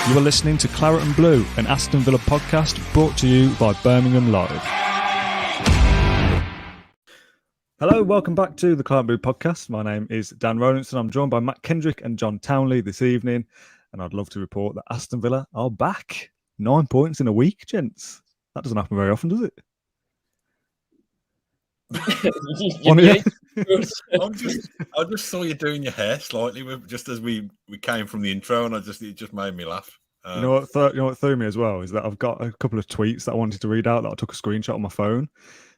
You are listening to Claret and Blue, an Aston Villa podcast brought to you by Birmingham Live. Hello, welcome back to the Claret and Blue podcast. My name is Dan Rowlandson. I'm joined by Matt Kendrick and John Townley this evening, and I'd love to report that Aston Villa are back. 9 points in a week, gents. That doesn't happen very often, does it? I just saw you doing your hair slightly just as we came from the intro, and it just made me laugh. You know what threw me as well is that I've got a couple of tweets that I wanted to read out that I took a screenshot on my phone,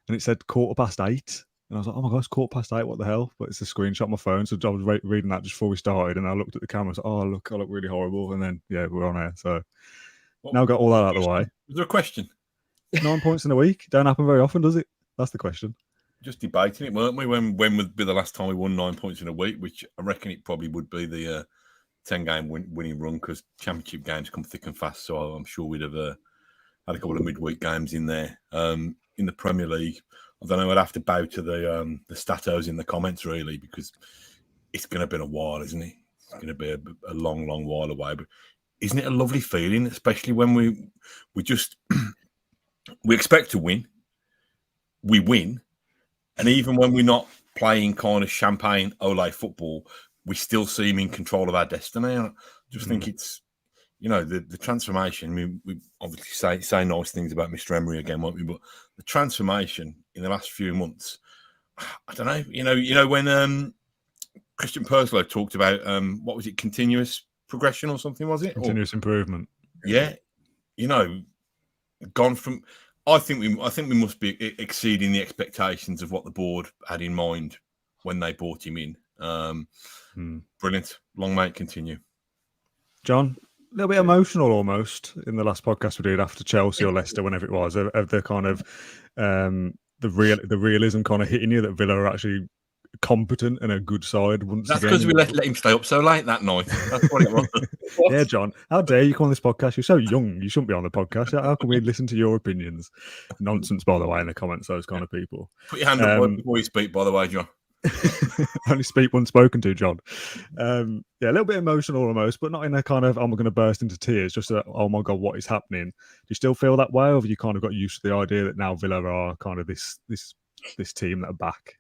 and it said 8:15, and I was like, oh my god, it's 8:15, what the hell? But it's a screenshot on my phone, so I was reading that just before we started, and I looked at the camera and said, I look really horrible, and then we're on air. So now I've got all that out of the way. Was there a question? 9 points in a week don't happen very often, does it? That's the question. Just debating it, weren't we? When would be the last time we won 9 points in a week? Which I reckon it probably would be the 10-game winning run, because championship games come thick and fast. So I'm sure we'd have had a couple of midweek games in there. In the Premier League, I don't know. I'd have to bow to the statos in the comments, really, because it's going to be a while, isn't it? It's going to be a long, long while away. But isn't it a lovely feeling, especially when we just we expect to win, we win. And even when we're not playing kind of champagne ole football, we still seem in control of our destiny. I just think it's, the transformation. I mean, we obviously say nice things about Mr. Emery again, won't we? But the transformation in the last few months, I don't know. You know when Christian Perslow talked about what was it, continuous progression or something? Was it continuous improvement? Yeah, gone from. I think we must be exceeding the expectations of what the board had in mind when they brought him in. Brilliant. Long may it continue. John, a little bit emotional almost in the last podcast we did after Chelsea or Leicester, whenever it was, of the kind of the realism kind of hitting you that Villa are actually competent and a good side once That's again. because we let him stay up so late that night. That's what it was. Yeah, John, how dare you come on this podcast? You're so young. You shouldn't be on the podcast. How can we listen to your opinions? Nonsense, by the way, in the comments, those kind of people. Put your hand up before you speak, by the way, John. Only speak when spoken to, John. A little bit emotional almost, but not in a kind of, I'm going to burst into tears, just a, oh my God, what is happening? Do you still feel that way, or have you kind of got used to the idea that now Villa are kind of this team that are back?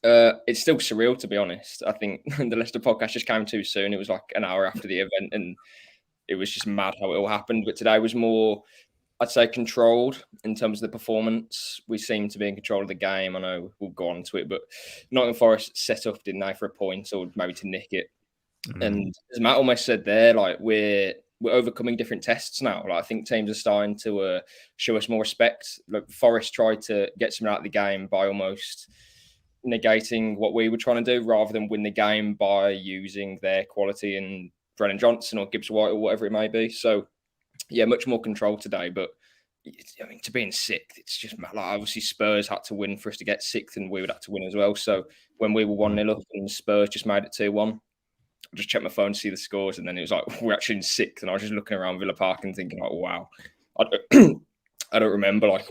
It's still surreal, to be honest. I think the Leicester podcast just came too soon. It was like an hour after the event, and it was just mad how it all happened. But today was more, I'd say, controlled in terms of the performance. We seem to be in control of the game. I know we'll go on to it, but Nottingham Forest set up, didn't they, for a point or maybe to nick it. And as Matt almost said there, like we're overcoming different tests now. Like I think teams are starting to show us more respect. Like Forest tried to get something out of the game by almost negating what we were trying to do, rather than win the game by using their quality in Brennan Johnson or Gibbs White or whatever it may be. So, yeah, much more control today. But to be in sixth, it's just like obviously Spurs had to win for us to get sixth, and we would have to win as well. So when we were 1-0 up and Spurs just made it 2-1, I just checked my phone to see the scores, and then it was like we're actually in sixth, and I was just looking around Villa Park and thinking like, wow, I don't remember like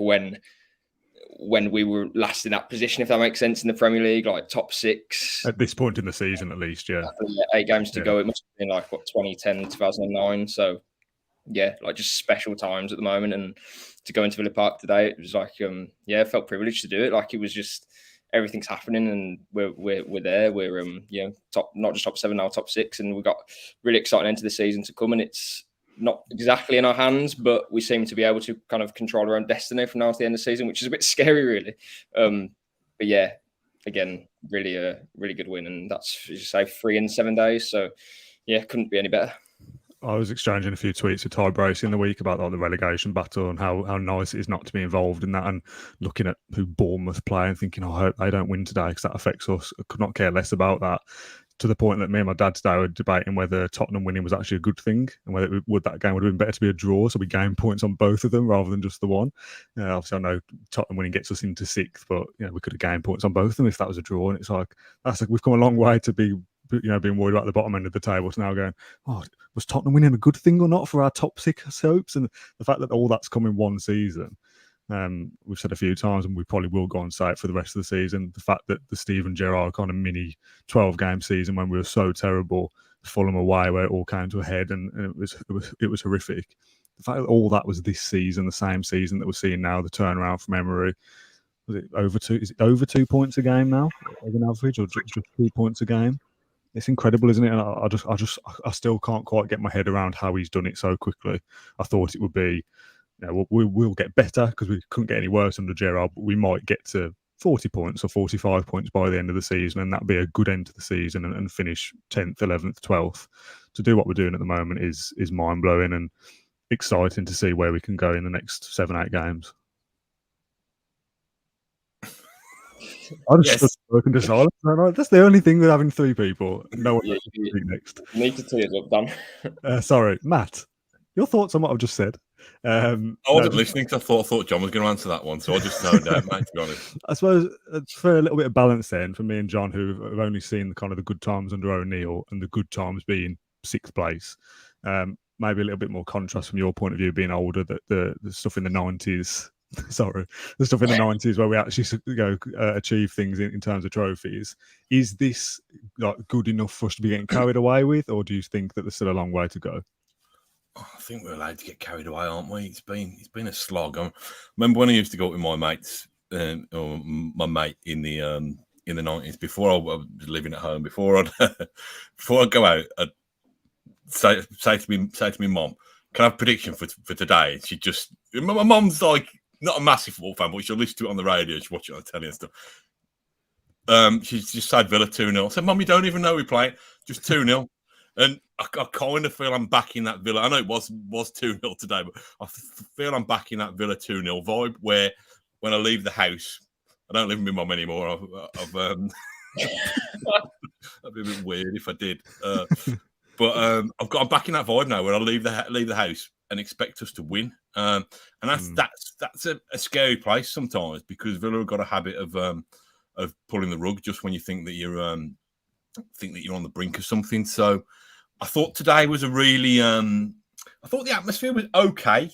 when we were last in that position, if that makes sense, in the Premier League, like top six. At this point in the season, at least, yeah. 8 games to go. It must have been like, 2010, 2009. So, yeah, like just special times at the moment. And to go into Villa Park today, it was like, I felt privileged to do it. Like it was just, everything's happening and we're there. We're, top, not just top 7 now, top 6. And we've got really exciting end to the season to come. And it's not exactly in our hands, but we seem to be able to kind of control our own destiny from now to the end of the season, which is a bit scary, really. But yeah, again, really a really good win, and that's, as you say, 3 in 7 days. So yeah, couldn't be any better. I was exchanging a few tweets with Ty Brace in the week about the relegation battle and how nice it is not to be involved in that, and looking at who Bournemouth play and thinking, I hope they don't win today because that affects us. I could not care less about that. To the point that me and my dad today were debating whether Tottenham winning was actually a good thing, and whether that game would have been better to be a draw, so we gain points on both of them rather than just the one. Obviously, I know Tottenham winning gets us into 6th, but we could have gained points on both of them if that was a draw. And it's like we've come a long way to be being worried about the bottom end of the table to now going, was Tottenham winning a good thing or not for our top 6 hopes? And the fact that all that's come in one season. We've said a few times, and we probably will go on say it for the rest of the season, the fact that the Steven Gerrard kind of mini 12-game season when we were so terrible Fulham away where it all came to a head, and it was horrific. The fact that all that was this season, the same season that we're seeing now, the turnaround from Emery. Was it over two? Is it over 2 points a game now, as an average, or just 2 points a game? It's incredible, isn't it? And I still can't quite get my head around how he's done it so quickly. I thought it would be, we'll get better because we couldn't get any worse under Gerrard, but we might get to 40 points or 45 points by the end of the season, and that'd be a good end to the season and finish 10th, 11th, 12th. To do what we're doing at the moment is mind blowing and exciting to see where we can go in the next 7-8 games. I just stood spoken to silence. That's the only thing with having 3 people. No one else to speak next. Need to tears up, Dan. Sorry, Matt. Your thoughts on what I've just said? I wasn't listening because I thought John was going to answer that one, so I just zoned out, mate, to be honest. I suppose for a little bit of balance then, for me and John, who have only seen the kind of the good times under O'Neill and the good times being 6th place, maybe a little bit more contrast from your point of view, being older, that the stuff in the 90s. Sorry, the stuff in the 90s where we actually achieve things in terms of trophies. Is this like good enough for us to be getting carried away with, or do you think that there's still a long way to go? I think we're allowed to get carried away, aren't we? It's been a slog. I remember when I used to go with my mates, or my mate in the 90s, before I was living at home. Before I'd go out, I'd say to me mom, "Can I have a prediction for today?" And she just, my mom's like not a massive football fan, but she'll listen to it on the radio. She'll watch it on telly and stuff. She's just said Villa 2-0. I said, "Mum, you don't even know we play, just 2-0." And I kind of feel I'm back in that Villa. I know it was 2-0 today, but I feel I'm back in that Villa 2-0 vibe where when I leave the house, I don't live with my mum anymore. That'd be a bit weird if I did. But I'm back in that vibe now where I leave the house and expect us to win. And that's a scary place sometimes, because Villa have got a habit of pulling the rug just when you think that you're on the brink of something. So I thought today was a really I thought the atmosphere was okay.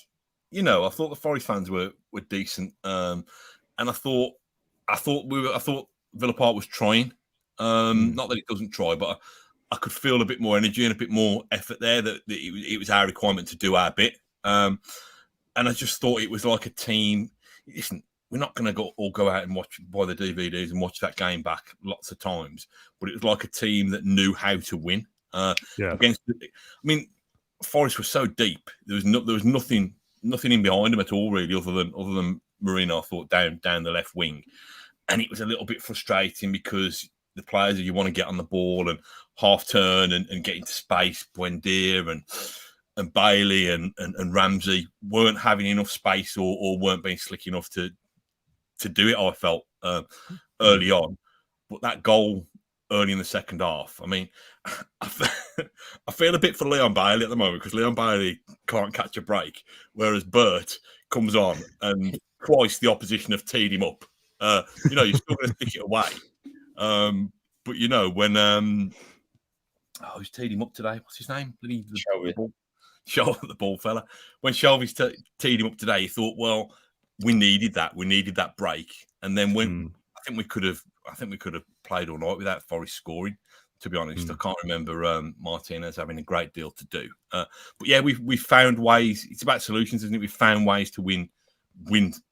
I thought the Forest fans were decent. And I thought Villa Park was trying. Not that it doesn't try, but I could feel a bit more energy and a bit more effort there, that it was our requirement to do our bit. And I just thought it was like a team. Listen, we're not going to all go out and buy the DVDs and watch that game back lots of times, but it was like a team that knew how to win. Forest was so deep. There was nothing in behind them at all, really, other than Marino, I thought, down the left wing. And it was a little bit frustrating because the players that you want to get on the ball and half turn and get into space, Buendia and Bailey and Ramsey weren't having enough space or weren't being slick enough to do it, I felt, early on. But that goal early in the second half, I mean, I feel a bit for Leon Bailey at the moment, because Leon Bailey can't catch a break, whereas Bert comes on and twice the opposition have teed him up. You're still going to stick it away. But when who's teed him up today? What's his name? The ball fella. When Shelby's teed him up today, he thought, well, we needed that. We needed that break. And then when I think we could have played all night without Forest scoring. To be honest, I can't remember Martinez having a great deal to do. But yeah, we found ways. It's about solutions, isn't it? We found ways to win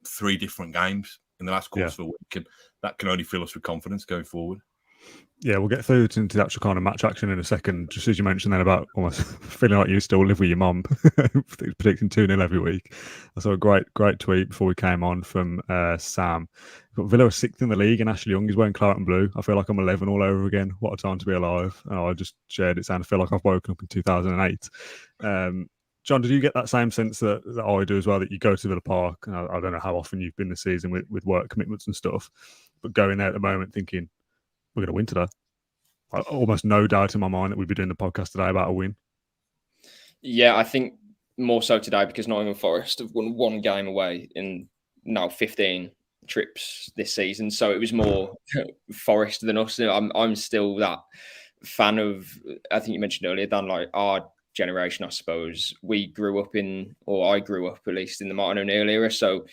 3 different games in the last course of a week, and that can only fill us with confidence going forward. Yeah, we'll get through into the actual kind of match action in a second. Just as you mentioned then about almost feeling like you still live with your mum, predicting 2-0 every week. I saw a great tweet before we came on from Sam. Villa are 6th in the league and Ashley Young is wearing claret and blue. I feel like I'm 11 all over again. What a time to be alive. And I just shared it, saying I feel like I've woken up in 2008. John, did you get that same sense that I do as well, that you go to Villa Park? And I don't know how often you've been this season with work commitments and stuff, but going there at the moment thinking, we're going to win today. Almost no doubt in my mind that we'd be doing the podcast today about a win. Yeah, I think more so today, because Nottingham Forest have won 1 game away in now 15 trips this season. So it was more Forest than us. I'm still that fan of, I think you mentioned earlier, Dan, like our generation, I suppose. I grew up at least in the Martin O'Neill era. So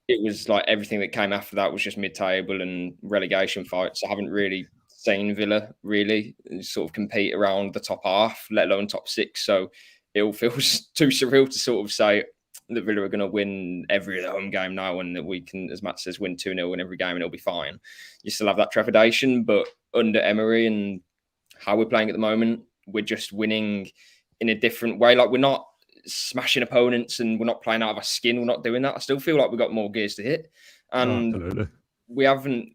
it was like everything that came after that was just mid-table and relegation fights. I haven't really seen Villa really sort of compete around the top half, let alone top 6. So it all feels too surreal to sort of say that Villa are going to win every home game now, and that we can, as Matt says, win 2-0 in every game and it'll be fine. You still have that trepidation, but under Emery and how we're playing at the moment, we're just winning in a different way. Like, we're not smashing opponents and we're not playing out of our skin. We're not doing that. I still feel like we've got more gears to hit. And absolutely.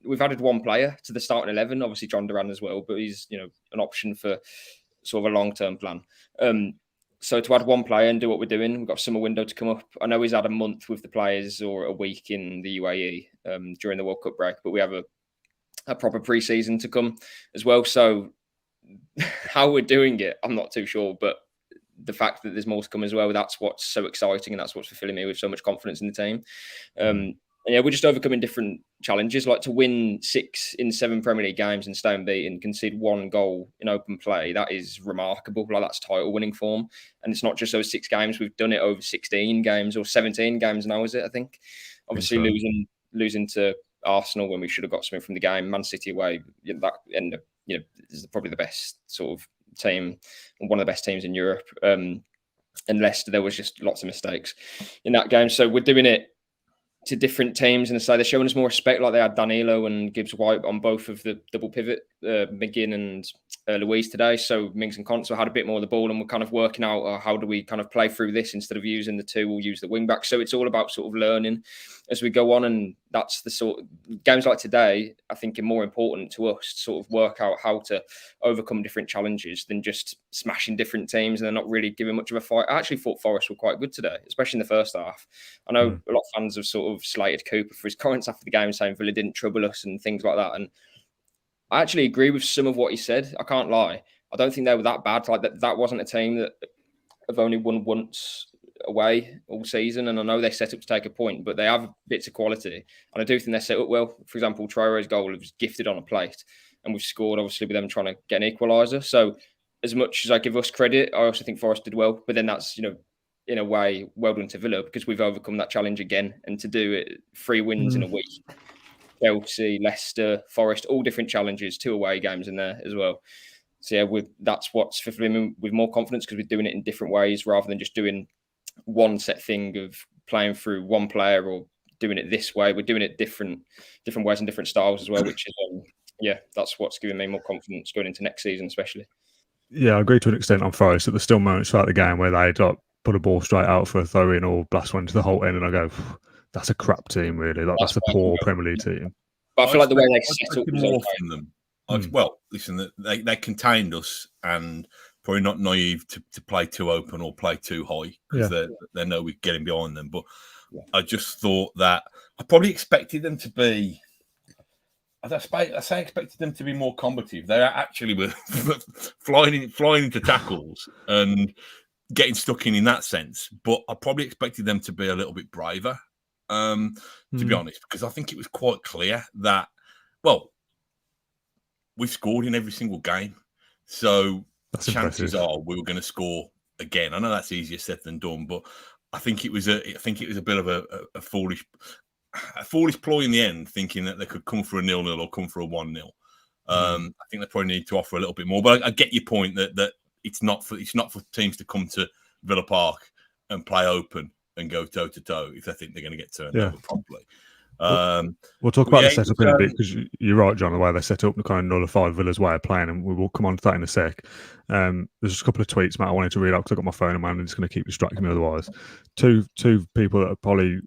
we've added one player to the starting 11, obviously John Duran as well, but he's, an option for sort of a long-term plan. So to add one player and do what we're doing, we've got a summer window to come up. I know he's had a month with the players or a week in the UAE during the World Cup break, but we have a proper pre-season to come as well. So how we're doing it, I'm not too sure, but the fact that there's more to come as well, that's what's so exciting, and that's what's fulfilling me with so much confidence in the team. And yeah, we're just overcoming different challenges. Like, to win 6 in 7 Premier League games and stay unbeaten, concede 1 goal in open play, that is remarkable. Like, that's title winning form. And it's not just those 6 games. We've done it over 16 games or 17 games now, is it? I think. Obviously, losing to Arsenal when we should have got something from the game. Man City away, that ended up, is probably the best sort of team, one of the best teams in Europe. And Leicester, there was just lots of mistakes in that game. So we're doing it to different teams, and so they're showing us more respect. Like, they had Danilo and Gibbs White on both of the double pivot, McGinn and Louise today. So Mings and Conso had a bit more of the ball, and we're kind of working out how do we kind of play through this. Instead of using the 2, we'll use the wing back. So it's all about sort of learning as we go on, and that's the sort of games like today, I think, are more important to us to sort of work out how to overcome different challenges than just smashing different teams and they're not really giving much of a fight. I actually thought Forest were quite good today, especially in the first half. I know a lot of fans have sort of slated Cooper for his comments after the game, saying Villa didn't trouble us and things like that. And I actually agree with some of what he said. I can't lie. I don't think they were that bad. Like, that wasn't a team that have only won once away all season, and I know they set up to take a point, but they have bits of quality, and I do think they're set up well. For example, Traore's goal was gifted on a plate, and we've scored obviously with them trying to get an equaliser. So as much as I give us credit, I also think Forest did well, but then that's, in a way, well done to Villa, because we've overcome that challenge again, and to do it 3 wins in a week, Chelsea, Leicester, Forest, all different challenges, 2 away games in there as well. So yeah, that's what's fulfilling me with more confidence, because we're doing it in different ways rather than just doing one set thing of playing through one player or doing it this way. We're doing it different ways and different styles as well, which is that's what's giving me more confidence going into next season, especially. Yeah, I agree to an extent on Forest. That there's still moments throughout the game where they put a ball straight out for a throw in or blast one to the whole end, and I go, that's a crap team, really. Like, that's a poor Premier League team. But I feel like the way they set up more from them. Well, listen, they contained us, and probably not naive to play too open or play too high, because they know we're getting behind them. But I just thought that I probably expected them to be. I expected them to be more combative. They actually were flying into tackles and getting stuck in that sense. But I probably expected them to be a little bit braver, to be honest, because I think it was quite clear that, well, we scored in every single game. So that's chances are we were going to score again. I know that's easier said than done, but I think it was a bit of a foolish ploy in the end, thinking that they could come for a 0-0 or come for a 1-0. I think they probably need to offer a little bit more. But I get your point that it's not for teams to come to Villa Park and play open and go toe to toe if they think they're going to get turned over properly. We'll talk about the setup in a bit, because you're right, John, the way they set up to kind of nullify Villa's way of playing, and we will come on to that in a sec. There's just a couple of tweets, Matt, I wanted to read out because I've got my phone in my hand and it's going to keep distracting me otherwise. Two people that are probably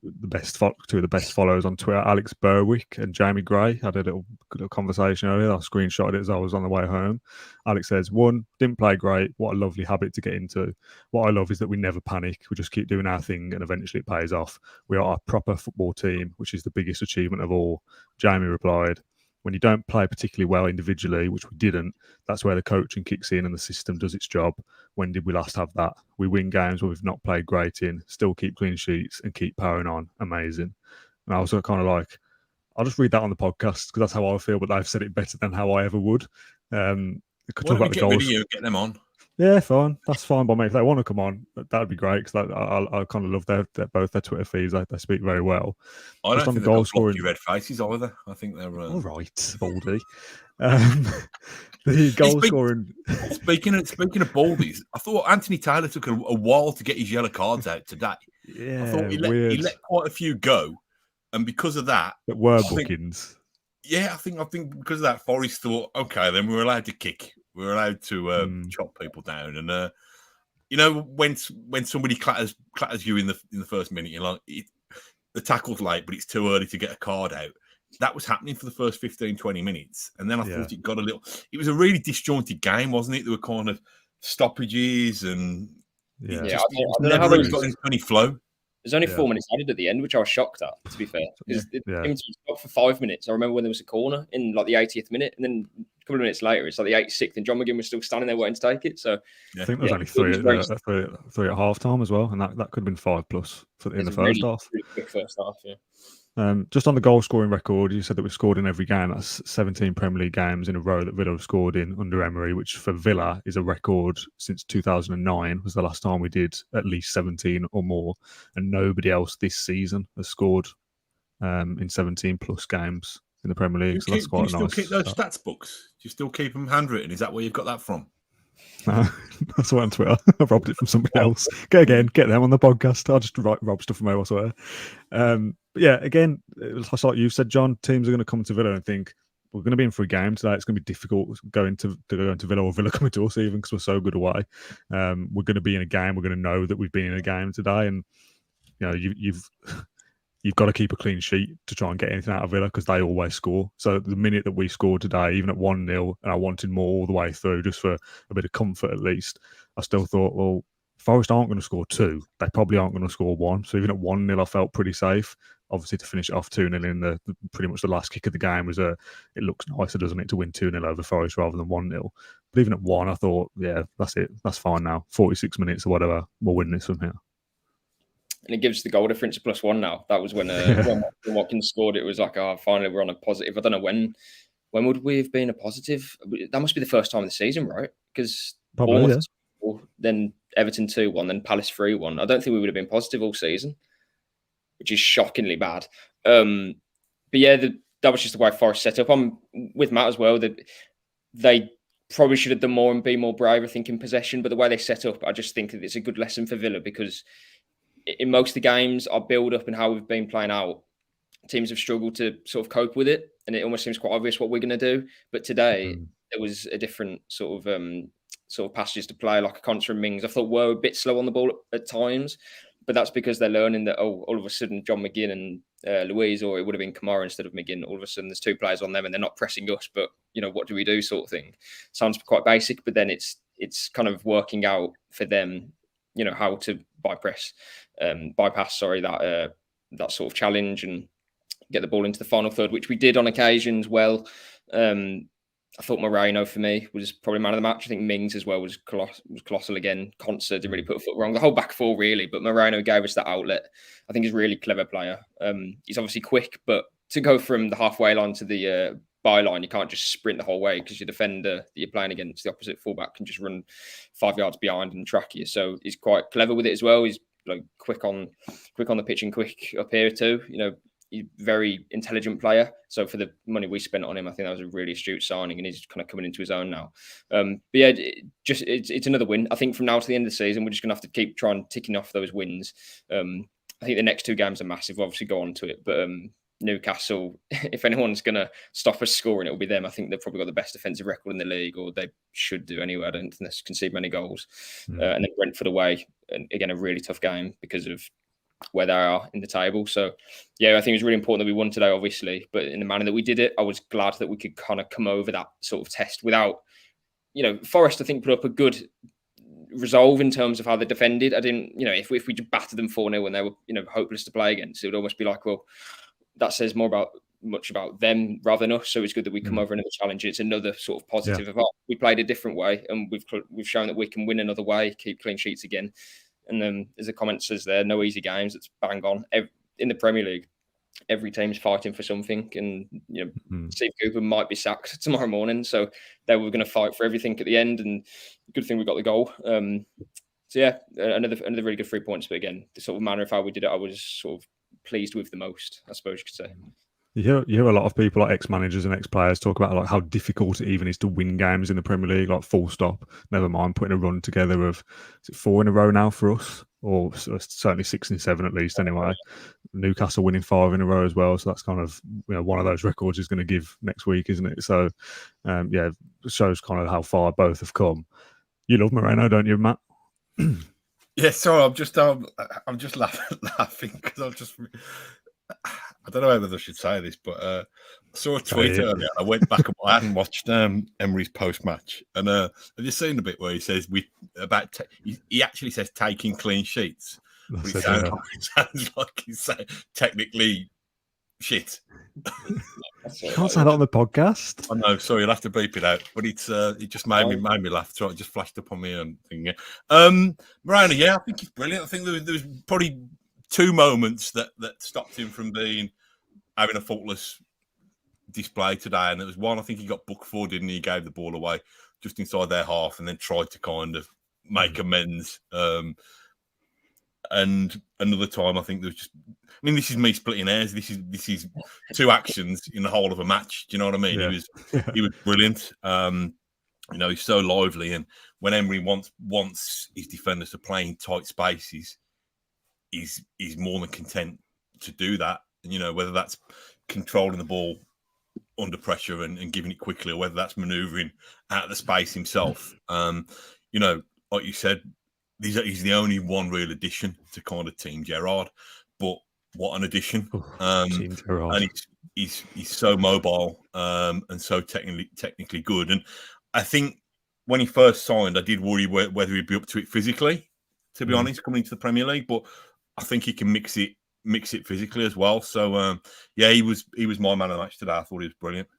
two of the best followers on Twitter, Alex Berwick and Jamie Gray, had a little conversation earlier. I screenshotted it as I was on the way home. Alex says, 1, didn't play great. What a lovely habit to get into. What I love is that we never panic. We just keep doing our thing and eventually it pays off. We are a proper football team, which is the biggest achievement of all. Jamie replied, when you don't play particularly well individually, which we didn't, that's where the coaching kicks in and the system does its job. When did we last have that? We win games where we've not played great in, still keep clean sheets and keep powering on. Amazing. And I was kind of like, I'll just read that on the podcast because that's how I feel, but they've said it better than how I ever would. Could talk about the goals. Get them on. Yeah, fine. That's fine by me. If they want to come on, that'd be great because I kind of love both their Twitter feeds. They speak very well. I Just don't on the think they've goal got blocky scoring. red faces either. I think they're. All right, Baldy. Um, the goal scoring. Speaking of Baldies, I thought Anthony Taylor took a while to get his yellow cards out today. I thought Yeah, he weird. let quite a few go, and because of that, That were I think- bookings. I think because of that, Forest thought, okay, then we're allowed to kick, we're allowed to chop people down, and when somebody clatters you in the first minute, you're like, the tackle's late, but it's too early to get a card out. That was happening for the first 15, 20 minutes. And then I thought it was a really disjointed game, wasn't it? There were kind of stoppages and I don't know how really got into any flow. There's only 4 minutes added at the end, which I was shocked at, to be fair. Because it came to stop for 5 minutes. I remember when there was a corner in like the 80th minute, and then a couple of minutes later, it's like the 86th, and John McGinn was still standing there waiting to take it. So I think there was only three at half time as well, and that could have been 5+ in the first half. Really quick first half, yeah. Just on the goal scoring record, you said that we've scored in every game. That's 17 Premier League games in a row that Villa have scored in under Emery, which for Villa is a record since 2009 was the last time we did at least 17 or more, and nobody else this season has scored in 17 plus games in the Premier League. So that's quite nice. Do you still keep those stats books? Do you still keep them handwritten? Is that where you've got that from? No, that's why on Twitter. I robbed it from somebody else. Get them on the podcast. I'll just rob stuff from elsewhere. But yeah, again, it's like you said, John, teams are going to come to Villa and think, we're going to be in for a game today. It's going to be difficult going to go into Villa or Villa coming to us even because we're so good away. We're going to be in a game. We're going to know that we've been in a game today. And, you've got to keep a clean sheet to try and get anything out of Villa because they always score. So the minute that we scored today, even at 1-0, and I wanted more all the way through just for a bit of comfort at least, I still thought, well, Forest aren't going to score 2. They probably aren't going to score 1. So even at 1-0, I felt pretty safe. Obviously, to finish it off 2-0 in the pretty much the last kick of the game was it looks nicer, doesn't it, to win 2-0 over Forest rather than 1-0. But even at 1, I thought, yeah, that's it. That's fine now. 46 minutes or whatever, we'll win this from here. And it gives the goal difference +1 now. That was when Watkins scored. It was like, finally we're on a positive. I don't know when would we have been a positive? That must be the first time of the season, right? Because then Everton 2-1, then Palace 3-1. I don't think we would have been positive all season, which is shockingly bad. But yeah, that was just the way Forest set up. I'm with Matt as well. They probably should have done more and be more brave, I think, in possession. But the way they set up, I just think that it's a good lesson for Villa because in most of the games, our build-up and how we've been playing out, teams have struggled to sort of cope with it, and it almost seems quite obvious what we're going to do. But today, there was a different sort of passages to play, like Contra and Mings. I thought were a bit slow on the ball at times, but that's because they're learning that, all of a sudden, John McGinn and Louise, or it would have been Kamara instead of McGinn, all of a sudden there's 2 players on them and they're not pressing us, but, what do we do sort of thing. Sounds quite basic, but then it's kind of working out for them, how to bypass that sort of challenge and get the ball into the final third, which we did on occasions well. I thought Moreno for me was probably man of the match. I think Mings as well was colossal again. Conser didn't really put a foot wrong. The whole back four really, but Moreno gave us that outlet. I think he's a really clever player. He's obviously quick, but to go from the halfway line to the byline, you can't just sprint the whole way because your defender that you're playing against, the opposite fullback, can just run 5 yards behind and track you. So he's quite clever with it as well. He's quick on the pitch and quick up here too. He's a very intelligent player. So for the money we spent on him, I think that was a really astute signing, and he's kind of coming into his own now. But yeah, it's another win. I think from now to the end of the season, we're just going to have to keep trying ticking off those wins. I think the next 2 games are massive. We'll obviously go on to it, but Newcastle, if anyone's going to stop us scoring, it'll be them. I think they've probably got the best defensive record in the league, or they should do anyway. I don't think they concede many goals. And then Brentford away, and again, a really tough game because of where they are in the table. So yeah, I think it was really important that we won today, obviously, but in the manner that we did it, I was glad that we could kind of come over that sort of test without, Forest, I think, put up a good resolve in terms of how they defended. I didn't, if we just battered them 4-0 when they were, hopeless to play against, it would almost be like, well, that says much about them rather than us. So it's good that we come over another challenge. It's another sort of positive of we played a different way, and we've shown that we can win another way, keep clean sheets again. And then, as the comment says there, no easy games. It's bang on in the Premier League. every team's fighting for something, and Steve Cooper might be sacked tomorrow morning, so they were going to fight for everything at the end. And good thing we got the goal. So yeah, another really good 3 points. But again, the sort of manner of how we did it, I was sort of pleased with the most, I suppose you could say. You hear a lot of people, like ex-managers and ex-players, talk about like how difficult it even is to win games in the Premier League, like full stop. Never mind putting a run together of, is it 4 in a row now for us? Or certainly 6 and 7 at least anyway. Newcastle winning 5 in a row as well. So that's kind of, one of those records is going to give next week, isn't it? So, it shows kind of how far both have come. You love Moreno, don't you, Matt? Yeah, sorry, I'm just laughing because I don't know whether I should say this, but I saw a tweet earlier. I went back and I hadn't watched Emery's post-match, and have you seen the bit where he says he actually says taking clean sheets, but it sounds like he's saying technically shit. You can't say that on the podcast. I know, sorry, you'll have to beep it out. But it just made me laugh. So it just flashed up on me and thinking, Moreno, I think he's brilliant. I think there was probably 2 moments that stopped him from having a faultless display today. And there was one, I think he got booked for, didn't he? He gave the ball away just inside their half and then tried to kind of make amends. And another time, I think there was just, this is me splitting hairs. This is 2 actions in the whole of a match. Do you know what I mean? Yeah. He was brilliant. He's so lively. And when Emery wants his defenders to play in tight spaces, he's more than content to do that. And, whether that's controlling the ball under pressure and giving it quickly, or whether that's manoeuvring out of the space himself. Like you said, he's the only one real addition to kind of Team Gerrard. But what an addition! Team Gerrard. And he's so mobile and so technically good. And I think when he first signed, I did worry whether he'd be up to it physically, to be honest, coming into the Premier League. But I think he can mix it physically as well. So he was my man of the match today. I thought he was brilliant.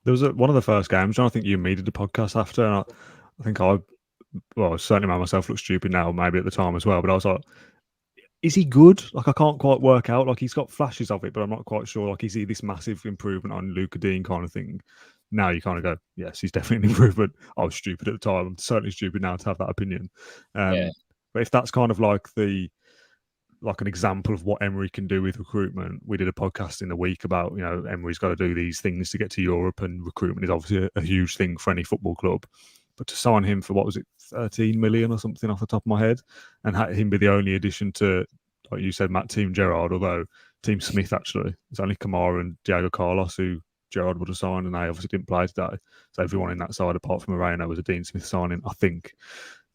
There was one of the first games, and I think you and me did the podcast after, and I think I certainly made myself look stupid now, maybe at the time as well. But I was like, is he good? Like, I can't quite work out. Like, he's got flashes of it, but I'm not quite sure. Like, is he this massive improvement on Luca Dean kind of thing? Now you kind of go, yes, he's definitely an improvement. I was stupid at the time. I'm certainly stupid now to have that opinion. But if that's kind of like an example of what Emery can do with recruitment, we did a podcast in the week about, Emery's got to do these things to get to Europe, and recruitment is obviously a huge thing for any football club. But to sign him for, what was it, 13 million or something off the top of my head, and have him be the only addition to, like you said, Matt, Team Gerrard, although Team Smith, actually, it's only Kamara and Diego Carlos who Gerrard would have signed, and they obviously didn't play today. So everyone in that side, apart from Moreno, was a Dean Smith signing, I think.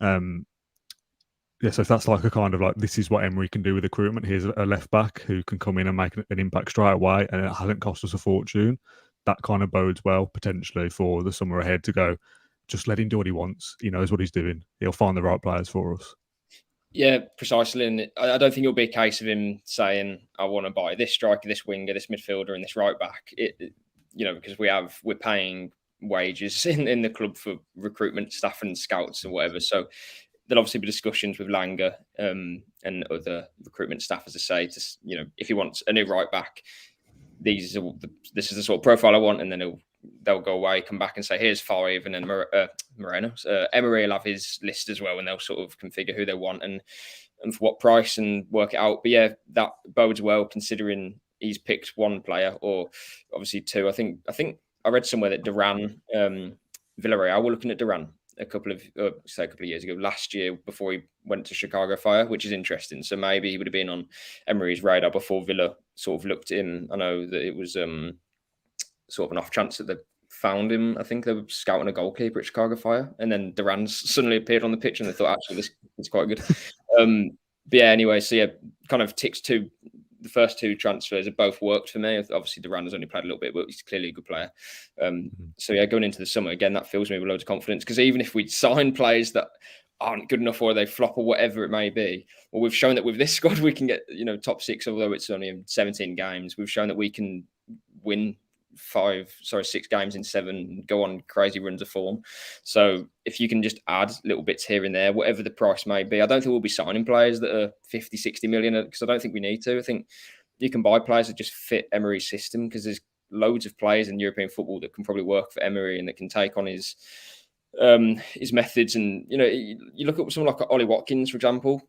So if that's like a kind of like, this is what Emery can do with recruitment. Here's a left back who can come in and make an impact straight away, and it hasn't cost us a fortune. That kind of bodes well potentially for the summer ahead to go, just let him do what he wants. He knows what he's doing. He'll find the right players for us. Yeah, precisely. And I don't think it'll be a case of him saying, I want to buy this striker, this winger, this midfielder, and this right back. Because we're paying wages in the club for recruitment staff and scouts and whatever. So there'll obviously be discussions with Langer and other recruitment staff, as I say, to, if he wants a new right back, this is the sort of profile I want, and then they'll go away, come back and say, here's 5, and then Emery will have his list as well, and they'll sort of configure who they want and for what price and work it out. But yeah, that bodes well considering he's picked 1 player, or obviously 2. I think I read somewhere that Duran, Villarreal were looking at Duran a couple of years ago, last year, before he went to Chicago Fire, which is interesting. So maybe he would have been on Emery's radar before Villa sort of looked at him. I know that it was sort of an off chance that they found him. I think they were scouting a goalkeeper at Chicago Fire, and then Duran suddenly appeared on the pitch, and they thought, actually, this is quite good. But yeah, anyway, so yeah, kind of ticks 2. The first 2 transfers have both worked for me. Obviously, Duran has only played a little bit, but he's clearly a good player. So yeah, going into the summer, again, that fills me with loads of confidence, because even if we sign players that aren't good enough, or they flop, or whatever it may be, well, we've shown that with this squad we can get top 6, although it's only in 17 games. We've shown that we can win 6 games in 7, go on crazy runs of form. So if you can just add little bits here and there, whatever the price may be, I don't think we'll be signing players that are 50, 60 million, because I don't think we need to. I think you can buy players that just fit Emery's system, because there's loads of players in European football that can probably work for Emery and that can take on his methods. And you look at someone like Ollie Watkins, for example.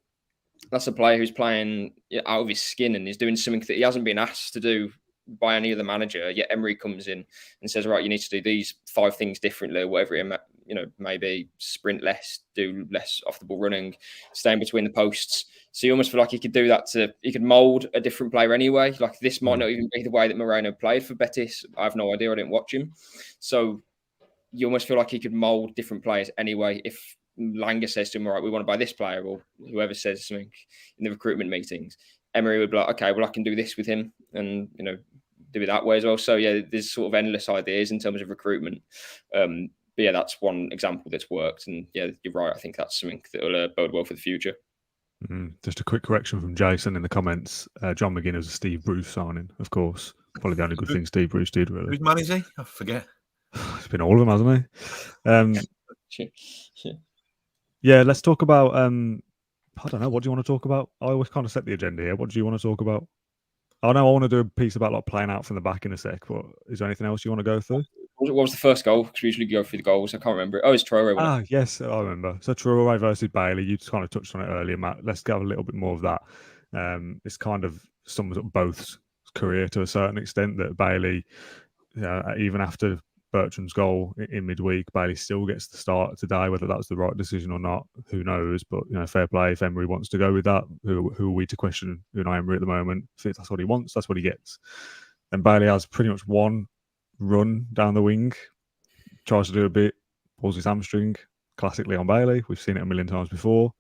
That's a player who's playing out of his skin and is doing something that he hasn't been asked to do by any other manager. Yet Emery comes in and says, right, you need to do these 5 things differently, whatever it maybe sprint less, do less off the ball running, stay in between the posts. So you almost feel like he could do that he could mould a different player anyway. Like, this might not even be the way that Moreno played for Betis. I have no idea. I didn't watch him. So you almost feel like he could mould different players anyway. If Langer says to him, all right, we want to buy this player, or whoever says something in the recruitment meetings, Emery would be like, okay, well, I can do this with him, and do it that way as well. So yeah, there's sort of endless ideas in terms of recruitment. But yeah, that's one example that's worked, and yeah, you're right. I think that's something that will bode well for the future. Just a quick correction from Jason in the comments. John McGinn was a Steve Bruce signing, of course. Probably the only good thing Steve Bruce did, really. Whose man is he? I forget. It's been all of them, hasn't he? Yeah, let's talk about. I don't know. What do you want to talk about? I always kind of set the agenda here. What do you want to talk about? I know I want to do a piece about like playing out from the back in a sec, but is there anything else you want to go through? What was the first goal? Because we usually go through the goals. I can't remember. Oh, it's Traore. Yes, I remember. So Traore versus Bailey. You just kind of touched on it earlier, Matt. Let's get a little bit more of that. It's kind of sums up both career to a certain extent. That Bailey, even after Bertrand's goal in midweek, Bailey still gets the start today. Whether that's the right decision or not, who knows? But fair play. If Emery wants to go with that, who are we to question Unai Emery at the moment? If that's what he wants, that's what he gets. And Bailey has pretty much one run down the wing, tries to do a bit, pulls his hamstring. Classically on Bailey, we've seen it a million times before.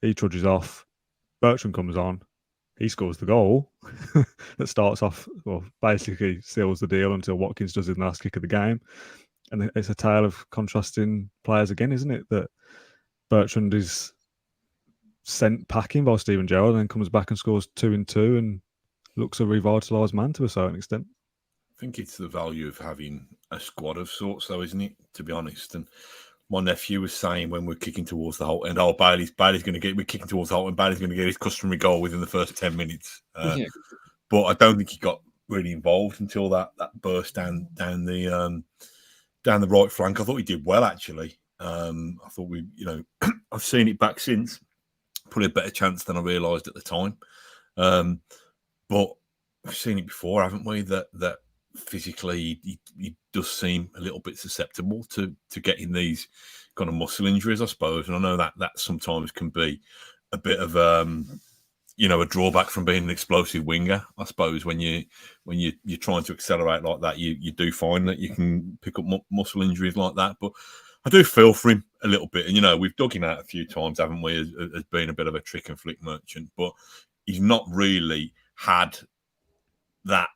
He trudges off. Bertrand comes on. He scores the goal that starts off, well, basically seals the deal until Watkins does it in the last kick of the game. And it's a tale of contrasting players again, isn't it? That Bertrand is sent packing by Steven Gerrard and then comes back and scores 2 in 2 and looks a revitalised man to a certain extent. I think it's the value of having a squad of sorts, though, isn't it? To be honest. And my nephew was saying when we're kicking towards the whole end, Bailey's going to get, we're kicking towards the whole end, Bailey's going to get his customary goal within the first 10 minutes. But I don't think he got really involved until that burst down the right flank. I thought he did well, actually. I thought I've seen it back since. Probably a better chance than I realised at the time. But we've seen it before, haven't we? That physically he does seem a little bit susceptible to getting these kind of muscle injuries, I suppose. And I know that sometimes can be a bit of a drawback from being an explosive winger, I suppose. When you're trying to accelerate like that, you do find that you can pick up muscle injuries like that. But I do feel for him a little bit. And we've dug him out a few times, haven't we, as being a bit of a trick and flick merchant. But he's not really had that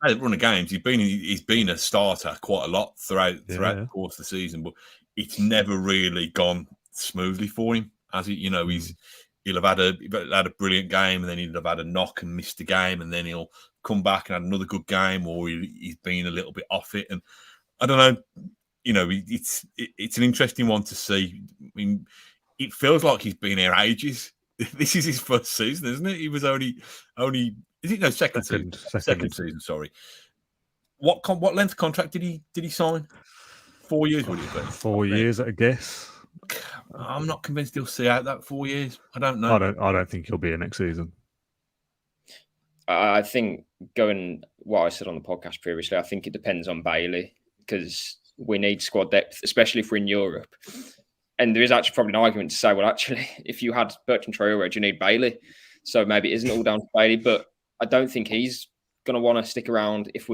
run of games. He's been a starter quite a lot throughout the course of the season, but it's never really gone smoothly for him. As he'll have had a brilliant game, and then he'll have had a knock and missed a game, and then he'll come back and have another good game, or he's been a little bit off it. And I don't know, it's an interesting one to see. I mean, it feels like he's been here ages. This is his first season, isn't it? He was only. Is it second season? Sorry. What length contract did he sign? 4 years, would it be? 4 years, I guess. I'm not convinced he'll see out that 4 years. I don't know. I don't think he'll be here next season. I think going what I said on the podcast previously, I think it depends on Bailey, because we need squad depth, especially if we're in Europe. And there is actually probably an argument to say, well, actually, if you had Bertrand Traore, do you need Bailey? So maybe it isn't all down to Bailey, but I don't think he's going to want to stick around because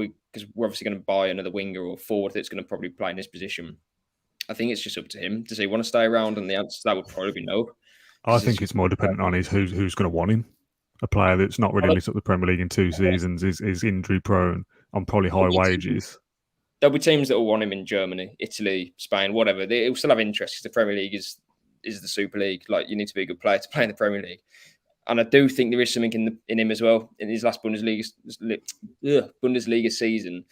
we're obviously going to buy another winger or forward that's going to probably play in this position. I think it's just up to him. Does he want to stay around? And the answer to that would probably be no. I think it's more dependent on who's going to want him. A player that's not really lit up the Premier League in 2 seasons, is injury prone, on probably high wages. There'll be teams that will want him in Germany, Italy, Spain, whatever. They'll still have interest because the Premier League is the Super League. Like, you need to be a good player to play in the Premier League. And I do think there is something in him as well. In his last Bundesliga season,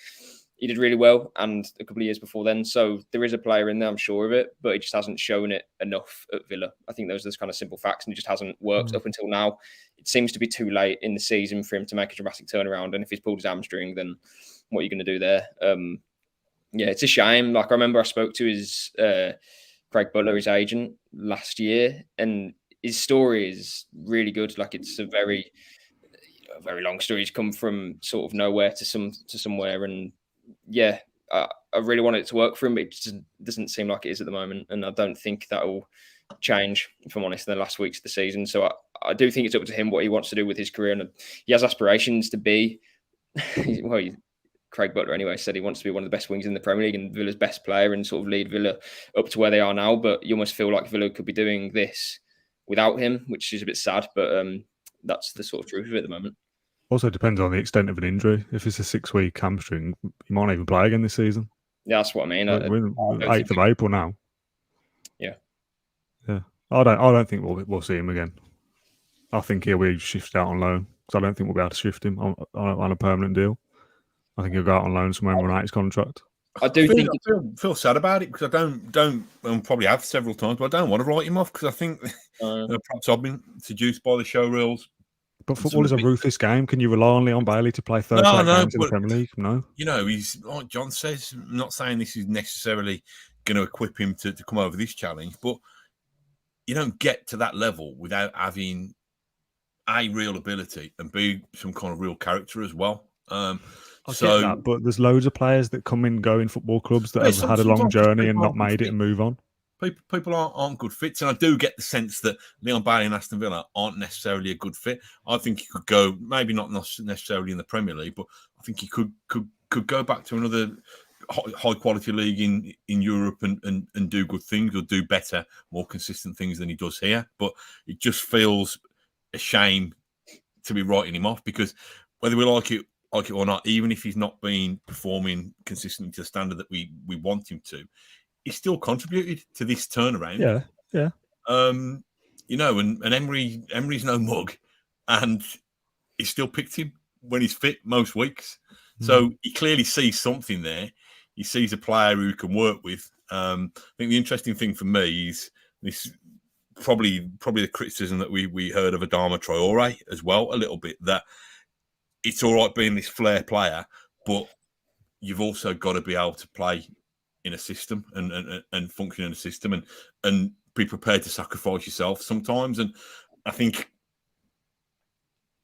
he did really well, and a couple of years before then. So there is a player in there, I'm sure of it, but he just hasn't shown it enough at Villa. I think those are kind of simple facts, and it just hasn't worked up until now. It seems to be too late in the season for him to make a dramatic turnaround. And if he's pulled his hamstring, then what are you going to do there? Yeah, it's a shame. Like, I remember I spoke to his Craig Butler, his agent, last year, and his story is really good. Like, it's a very long story. He's come from sort of nowhere to somewhere, and yeah, I really want it to work for him, but it just doesn't seem like it is at the moment, and I don't think that will change, if I'm honest, in the last weeks of the season. So I do think it's up to him what he wants to do with his career, and he has aspirations to be Craig Butler anyway said he wants to be one of the best wings in the Premier League and Villa's best player and sort of lead Villa up to where they are now. But you almost feel like Villa could be doing this without him, which is a bit sad. But that's the sort of truth of it at the moment. Also depends on the extent of an injury. If it's a 6-week hamstring, he might not even play again this season. Yeah, that's what I mean. We're 8th of April now. Yeah. I don't think we'll see him again. I think he'll be shifted out on loan because I don't think we'll be able to shift him on a permanent deal. I think he'll go out on loan somewhere and run out his contract. I feel sad about it because I don't and probably have several times, but I don't want to write him off because I think perhaps I've been seduced by the show reels. But football is a ruthless game. Can you rely on Leon Bailey to play 38 games in the Premier League? No. You know, he's like John says. I'm not saying this is necessarily going to equip him to come over this challenge, but you don't get to that level without having A, real ability, and B, some kind of real character as well. I get that, but there's loads of players that come and go in football clubs that have had a long journey and not made it and move on. People aren't good fits, and I do get the sense that Leon Bailey and Aston Villa aren't necessarily a good fit. I think he could go, maybe not necessarily in the Premier League, but I think he could go back to another high quality league in Europe and do good things or do better, more consistent things than he does here. But it just feels a shame to be writing him off because whether we like it or not, even if he's not been performing consistently to the standard that we want him to, he's still contributed to this turnaround. Yeah. You know, and Emery's no mug, and he still picked him when he's fit most weeks. So he clearly sees something there. He sees a player who he can work with. I think the interesting thing for me is this probably the criticism that we heard of Adama Traore as well a little bit, that it's all right being this flair player, but you've also got to be able to play in a system and function in a system and be prepared to sacrifice yourself sometimes. And I think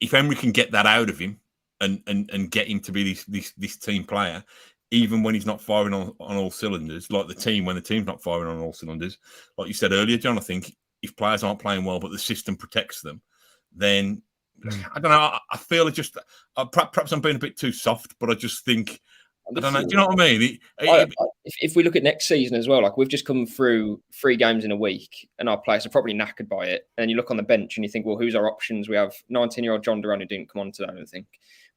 if Emery can get that out of him and get him to be this team player, even when he's not firing on all cylinders, like the team when the team's not firing on all cylinders, like you said earlier, John, I think if players aren't playing well but the system protects them, then I don't know. I feel perhaps I'm being a bit too soft, but I just think, I don't know. Do you know what I mean? If we look at next season as well, like we've just come through 3 games in a week and our players are probably knackered by it. And then you look on the bench and you think, well, who's our options? We have 19-year-old John Duran who didn't come on today, I don't think.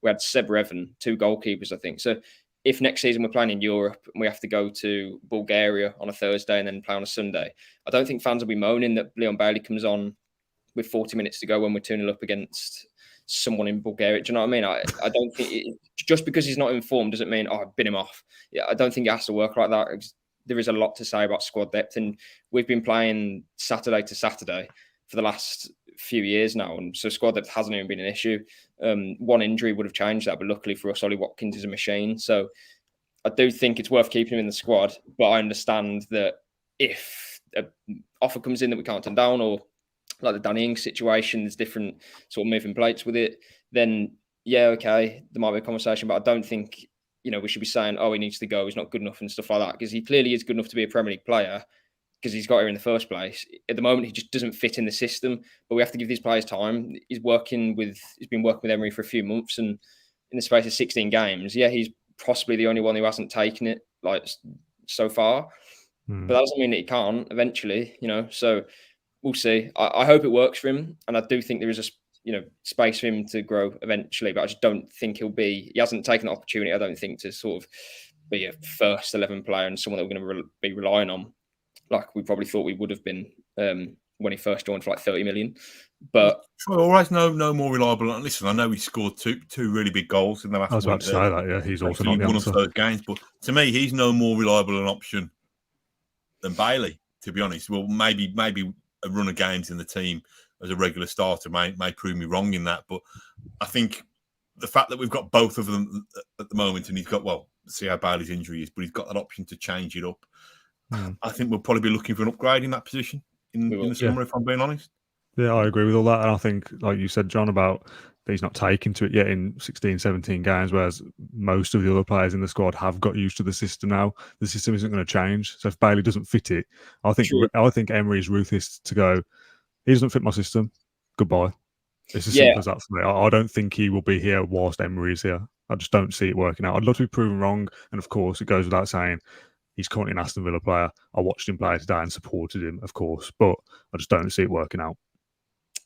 We had Seb Revan, 2 goalkeepers, I think. So if next season we're playing in Europe and we have to go to Bulgaria on a Thursday and then play on a Sunday, I don't think fans will be moaning that Leon Bailey comes on with 40 minutes to go when we're 2-0 up against someone in Bulgaria. Do you know what I mean? I don't think just because he's not informed doesn't mean, I've bin him off. Yeah, I don't think it has to work like that. There is a lot to say about squad depth, and we've been playing Saturday to Saturday for the last few years now, and so squad depth hasn't even been an issue. One injury would have changed that, but luckily for us, Ollie Watkins is a machine. So I do think it's worth keeping him in the squad, but I understand that if an offer comes in that we can't turn down, or like the Danny Ings situation, there's different sort of moving plates with it, then yeah, okay, there might be a conversation, but I don't think, we should be saying, oh, he needs to go, he's not good enough and stuff like that, because he clearly is good enough to be a Premier League player because he's got here in the first place. At the moment, he just doesn't fit in the system, but we have to give these players time. He's been working with Emery for a few months, and in the space of 16 games, yeah, he's possibly the only one who hasn't taken it like so far, but that doesn't mean that he can't eventually, so we'll see. I hope it works for him, and I do think there is a space for him to grow eventually. But I just don't think he hasn't taken the opportunity, I don't think, to sort of be a first 11 player and someone that we're going to be relying on, like we probably thought we would have been when he first joined for like 30 million. But Troy always no more reliable. Listen, I know he scored two really big goals in the last I was about to say that. Yeah, he's also not the one answer. of those games. But to me, he's no more reliable an option than Bailey. To be honest, well, maybe a run of games in the team as a regular starter may prove me wrong in that. But I think the fact that we've got both of them at the moment, and he's got see how Bailey's injury is, but he's got that option to change it up. I think we'll probably be looking for an upgrade in that position in the summer, if I'm being honest. Yeah, I agree with all that. And I think, like you said, John, about that he's not taken to it yet in 16, 17 games, whereas most of the other players in the squad have got used to the system now. The system isn't going to change. So if Bailey doesn't fit it, I think Emery is ruthless to go, he doesn't fit my system. Goodbye. It's as simple as that for me. I don't think he will be here whilst Emery is here. I just don't see it working out. I'd love to be proven wrong. And of course, it goes without saying, he's currently an Aston Villa player. I watched him play today and supported him, of course, but I just don't see it working out.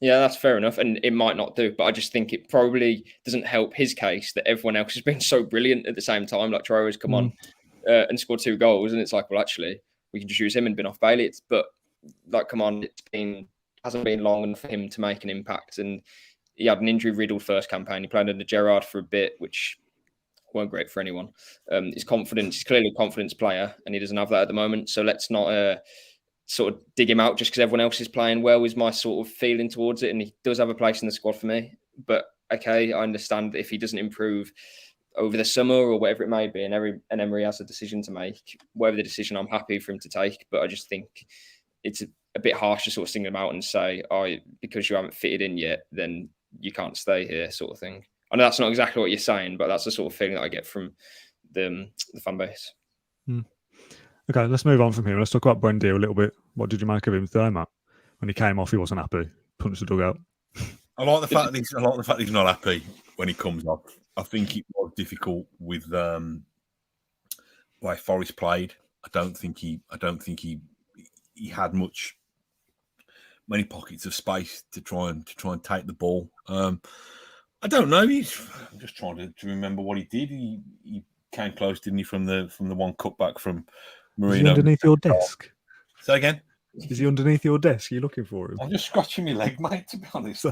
Yeah, that's fair enough. And it might not do, but I just think it probably doesn't help his case that everyone else has been so brilliant at the same time. Like Traore's come on and scored 2 goals. And it's like, well, actually, we can just use him and bin off Bailey. But like, come on, hasn't been long enough for him to make an impact. And he had an injury-riddled first campaign. He played under Gerrard for a bit, which weren't great for anyone. He's clearly a confidence player, and he doesn't have that at the moment. So let's not sort of dig him out just because everyone else is playing well is my sort of feeling towards it. And he does have a place in the squad for me. But okay, I understand that if he doesn't improve over the summer or whatever it may be, and Emery has a decision to make, whatever the decision, I'm happy for him to take. But I just think it's a bit harsh to sort of single him out and say, because you haven't fitted in yet, then you can't stay here, sort of thing. I know that's not exactly what you're saying, but that's the sort of feeling that I get from the fan base. Okay, let's move on from here. Let's talk about Buendia a little bit. What did you make of him today, Matt? When he came off, he wasn't happy. Punched the dugout. I like the fact that he's not happy when he comes off. I think it was difficult with the way Forest played. I don't think he had many pockets of space to try and take the ball. I don't know. I'm just trying to remember what he did. He came close, didn't he, from the one cutback from Marino. Is he underneath your desk? Say again? Is he underneath your desk? Are you looking for him? I'm just scratching my leg, mate, to be honest. I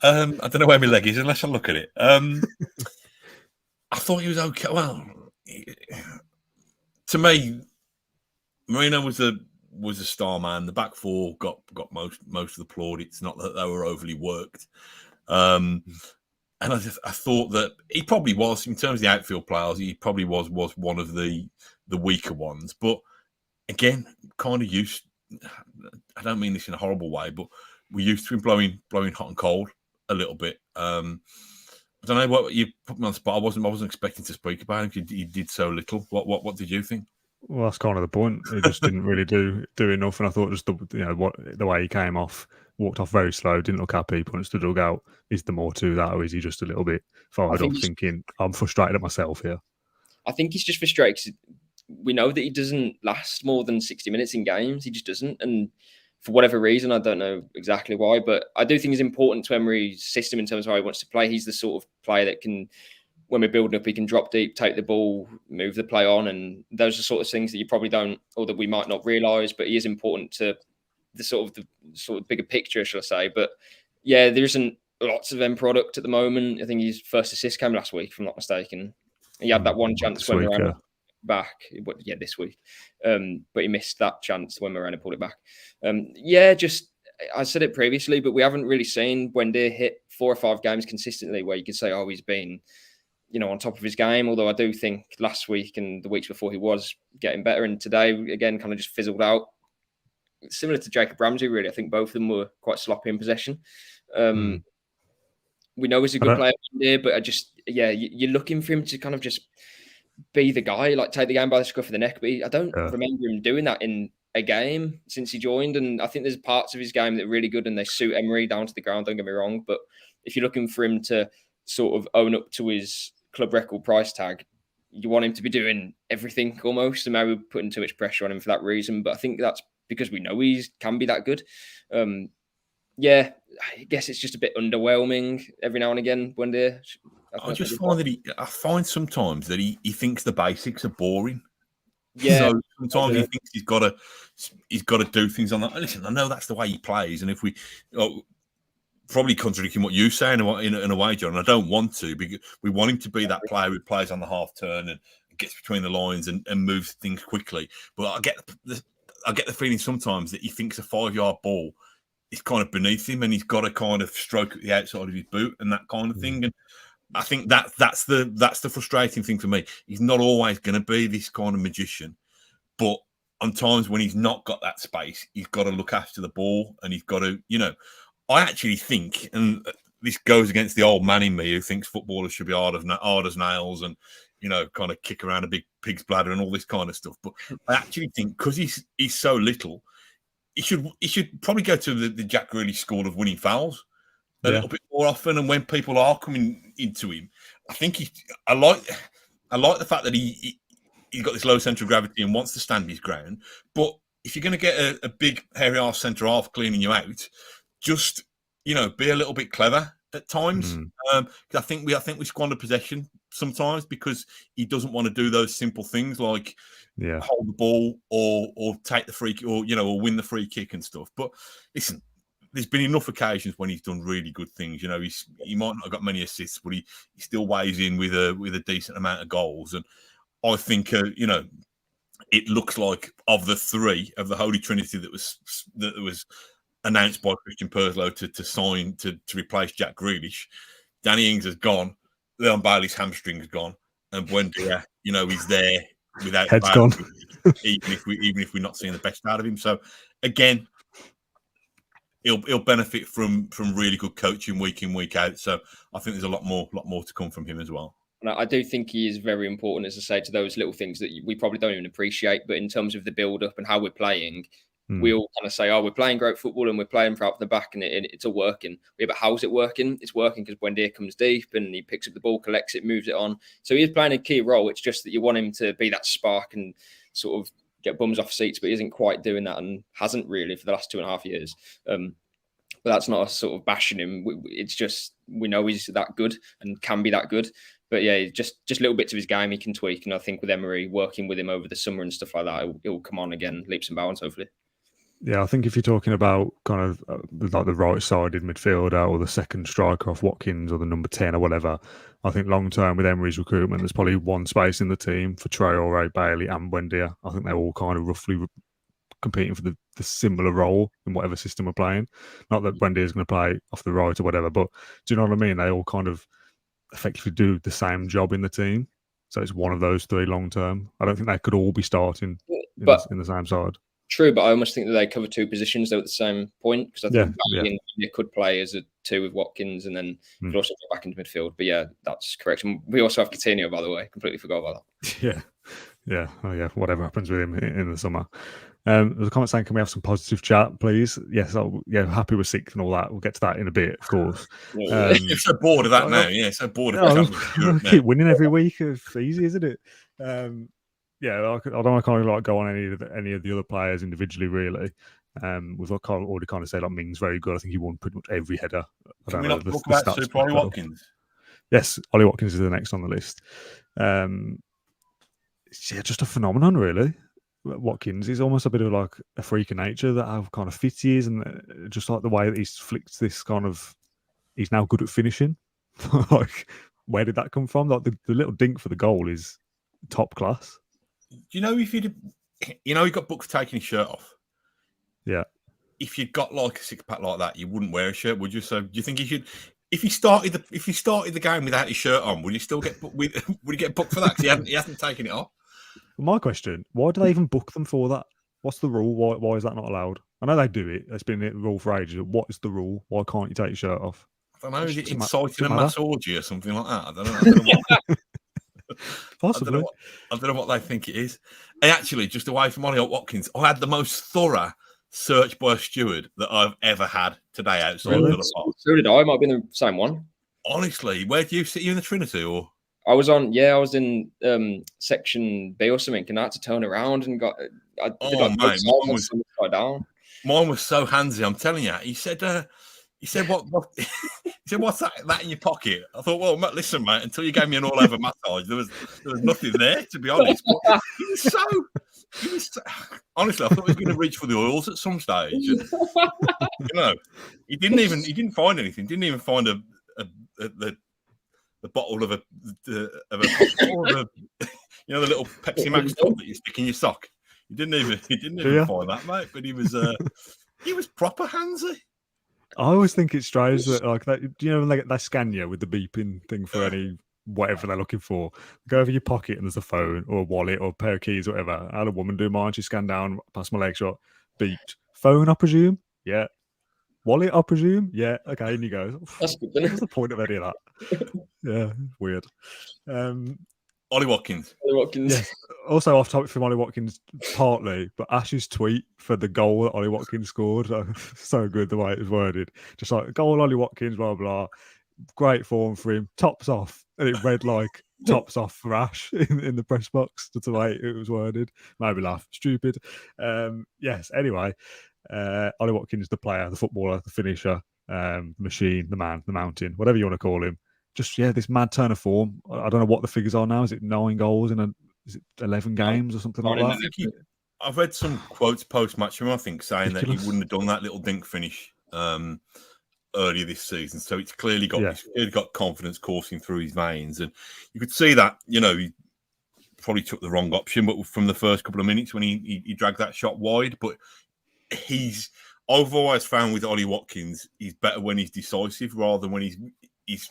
don't know where my leg is unless I look at it. I thought he was okay. Well, to me, Marino was a star man. The back four got most of the plaudits. Not that they were overly worked. And I thought that he probably was, in terms of the outfield players, he probably was one of the weaker ones. But again, kind of used. I don't mean this in a horrible way, but we're used to him blowing hot and cold a little bit. I don't know what you put me on the spot. I wasn't expecting to speak about him. He did so little. What did you think? Well, that's kind of the point. He just didn't really do enough, and I thought just the way he came off, walked off very slow, didn't look happy, punched the dugout. Is there more to that, or is he just a little bit fired up, thinking I'm frustrated at myself here? I think he's just frustrated because we know that he doesn't last more than 60 minutes in games. He just doesn't, and for whatever reason, I don't know exactly why, but I do think it's important to Emery's system in terms of how he wants to play. He's the sort of player that can, when we're building up, he can drop deep, take the ball, move the play on. And those are the sort of things that you probably don't, or that we might not realise, but he is important to the sort of bigger picture, shall I say. But yeah, there isn't lots of end product at the moment. I think his first assist came last week, if I'm not mistaken. He had that one chance when Moreno back. Yeah, this week. But he missed that chance when Moreno pulled it back. I said it previously, but we haven't really seen Buendia hit 4 or 5 games consistently where you could say, he's been, on top of his game. Although I do think last week and the weeks before he was getting better. And today, again, kind of just fizzled out. Similar to Jacob Ramsey, really. I think both of them were quite sloppy in possession. We know he's a good player here, but you're looking for him to kind of just be the guy, like take the game by the scruff of the neck. But I don't remember him doing that in a game since he joined. And I think there's parts of his game that are really good and they suit Emery down to the ground, don't get me wrong. But if you're looking for him to sort of own up to his club record price tag, you want him to be doing everything almost. And maybe we're putting too much pressure on him for that reason. But I think that's because we know he can be that good. I guess it's just a bit underwhelming every now and again. Buendia, I find sometimes that he thinks the basics are boring. Yeah. So sometimes he thinks he's got to do things on that. Listen, I know that's the way he plays, and if we probably contradicting what you say in a way, John, and I don't want to, because we want him to be that player who plays on the half turn and gets between the lines and moves things quickly. But I get the feeling sometimes that he thinks a 5-yard ball is kind of beneath him, and he's got to kind of stroke at the outside of his boot and that kind of thing. And I think that's the frustrating thing for me. He's not always going to be this kind of magician, but on times when he's not got that space, he's got to look after the ball, and he's got to, I actually think, and this goes against the old man in me who thinks footballers should be hard as nails and, kind of kick around a big pig's bladder and all this kind of stuff. But I actually think because he's so little, he should probably go to the Jack Grealish school of winning fouls a little bit more often. And when people are coming into him, I think I like the fact that he's got this low centre of gravity and wants to stand his ground. But if you're going to get a big hairy arse centre half cleaning you out, just be a little bit clever at times. I think we squander possession sometimes because he doesn't want to do those simple things like hold the ball or take the free kick or win the free kick and stuff. But listen, there's been enough occasions when he's done really good things. He might not have got many assists, but he still weighs in with a decent amount of goals. And I think it looks like of the three of the Holy Trinity that was announced by Christian Perslow to sign to replace Jack Grealish, Danny Ings has gone, Leon Bailey's hamstring's gone, and Buendia, he's there without head's gone. even if we're not seeing the best out of him. So again, he'll benefit from really good coaching week in, week out. So I think there's a lot more to come from him as well. And I do think he is very important, as I say, to those little things that we probably don't even appreciate. But in terms of the build-up and how we're playing, we all kind of say, we're playing great football and we're playing out the back and it's all working. Yeah, but how's it working? It's working because Buendia comes deep and he picks up the ball, collects it, moves it on. So he is playing a key role. It's just that you want him to be that spark and sort of get bums off seats, but he isn't quite doing that and hasn't really for the last 2.5 years. But that's not a sort of bashing him. It's just we know he's that good and can be that good. But yeah, just little bits of his game he can tweak. And I think with Emery working with him over the summer and stuff like that, it'll come on again, leaps and bounds, hopefully. Yeah, I think if you're talking about kind of like the right-sided midfielder or the second striker off Watkins or the number 10 or whatever, I think long-term with Emery's recruitment, there's probably one space in the team for Traore, Bailey and Buendia. I think they're all kind of roughly competing for the similar role in whatever system we're playing. Not that Buendia is going to play off the right or whatever, but do you know what I mean? They all kind of effectively do the same job in the team. So it's one of those three long-term. I don't think they could all be starting in the same side. True, but I almost think that they cover two positions though at the same point because I think you could play as a two with Watkins and then could also go back into midfield. But yeah, that's correct. And we also have Coutinho, by the way. Completely forgot about that. Yeah. Oh yeah. Whatever happens with him in the summer. There's a comment saying, "Can we have some positive chat, please?" Yes. Happy with sixth and all that. We'll get to that in a bit, of course. You're so bored of that now. Yeah, so bored of it. Keep winning every week. It's easy, isn't it? I don't want to kind of like go on any of the other players individually, really. We've already kind of said like Ming's very good. I think he won pretty much every header. Can we not talk about Super Ollie Watkins? Yes, Ollie Watkins is the next on the list. Just a phenomenon, really. Watkins is almost a bit of like a freak of nature that how kind of fit he is, and just like the way that he's flicked this kind of, he's now good at finishing. Like, where did that come from? Like the little dink for the goal is top class. Do you know if he got booked for taking his shirt off? Yeah. If you'd got like a six-pack like that, you wouldn't wear a shirt, would you? So do you think he should? If he started the game without his shirt on, would he still get booked? Would he get booked for that? Because he hasn't taken it off. My question: why do they even book them for that? What's the rule? Why is that not allowed? I know they do it. It's been the rule for ages. What is the rule? Why can't you take your shirt off? I don't know. Is it inciting a mass orgy or something like that? I don't know. Possibly. I don't know what they think it is. And actually, just away from Ollie Watkins, I had the most thorough search by a steward that I've ever had today outside of the pot. So did I. Might have been the same one. Honestly, where do you sit? You in the Trinity or? I was in section B or something, and I had to turn around and got. Mine was so handsy. I'm telling you. He said, He said, "What?" He said, "What's that in your pocket?" I thought, "Well, listen, mate. Until you gave me an all-over massage, there was nothing there, to be honest." But he was so honestly, I thought he was going to reach for the oils at some stage. And, he didn't find anything. Didn't even find the bottle of the little Pepsi Max top that you stick in your sock. He didn't even find that, mate. But he was proper handsy. I always think it's strange that like that. Do you know when they scan you with the beeping thing for any whatever they're looking for? Go over your pocket and there's a phone or a wallet or a pair of keys or whatever. I had a woman do mine. She scanned down, past my leg shot, beeped. Phone, I presume. Yeah. Wallet, I presume. Yeah. Okay. And you go. That's good. What's the point of any of that? Yeah. Weird. Ollie Watkins. Yeah. Also off topic from Ollie Watkins, partly, but Ash's tweet for the goal that Ollie Watkins scored, so good the way it was worded. Just like, goal Ollie Watkins, blah, blah. Great form for him. Tops off. And it read like, tops off for Ash in the press box. That's the way it was worded. Made me laugh. Stupid. Yes, anyway. Ollie Watkins, the player, the footballer, the finisher, machine, the man, the mountain, whatever you want to call him. Just, this mad turn of form. I don't know what the figures are now. Is it 9 goals in 11 games or something like that? I've read some quotes post-match from him, I think, saying that he wouldn't have done that little dink finish earlier this season. So it's clearly got confidence coursing through his veins. And you could see that, he probably took the wrong option, but from the first couple of minutes when he dragged that shot wide. But I've always found with Ollie Watkins, he's better when he's decisive rather than when he's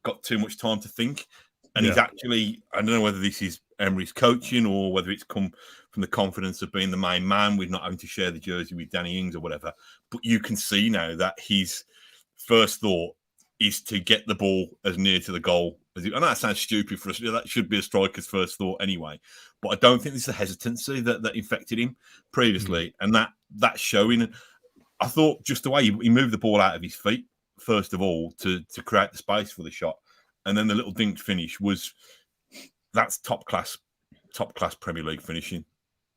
got too much time to think. And he's actually, I don't know whether this is Emery's coaching or whether it's come from the confidence of being the main man with not having to share the jersey with Danny Ings or whatever. But you can see now that his first thought is to get the ball as near to the goal as I know that sounds stupid for us. That should be a striker's first thought anyway. But I don't think there's a hesitancy that infected him previously. And that's showing. I thought just the way he moved the ball out of his feet, first of all, to create the space for the shot. And then the little dinked finish that's top class Premier League finishing.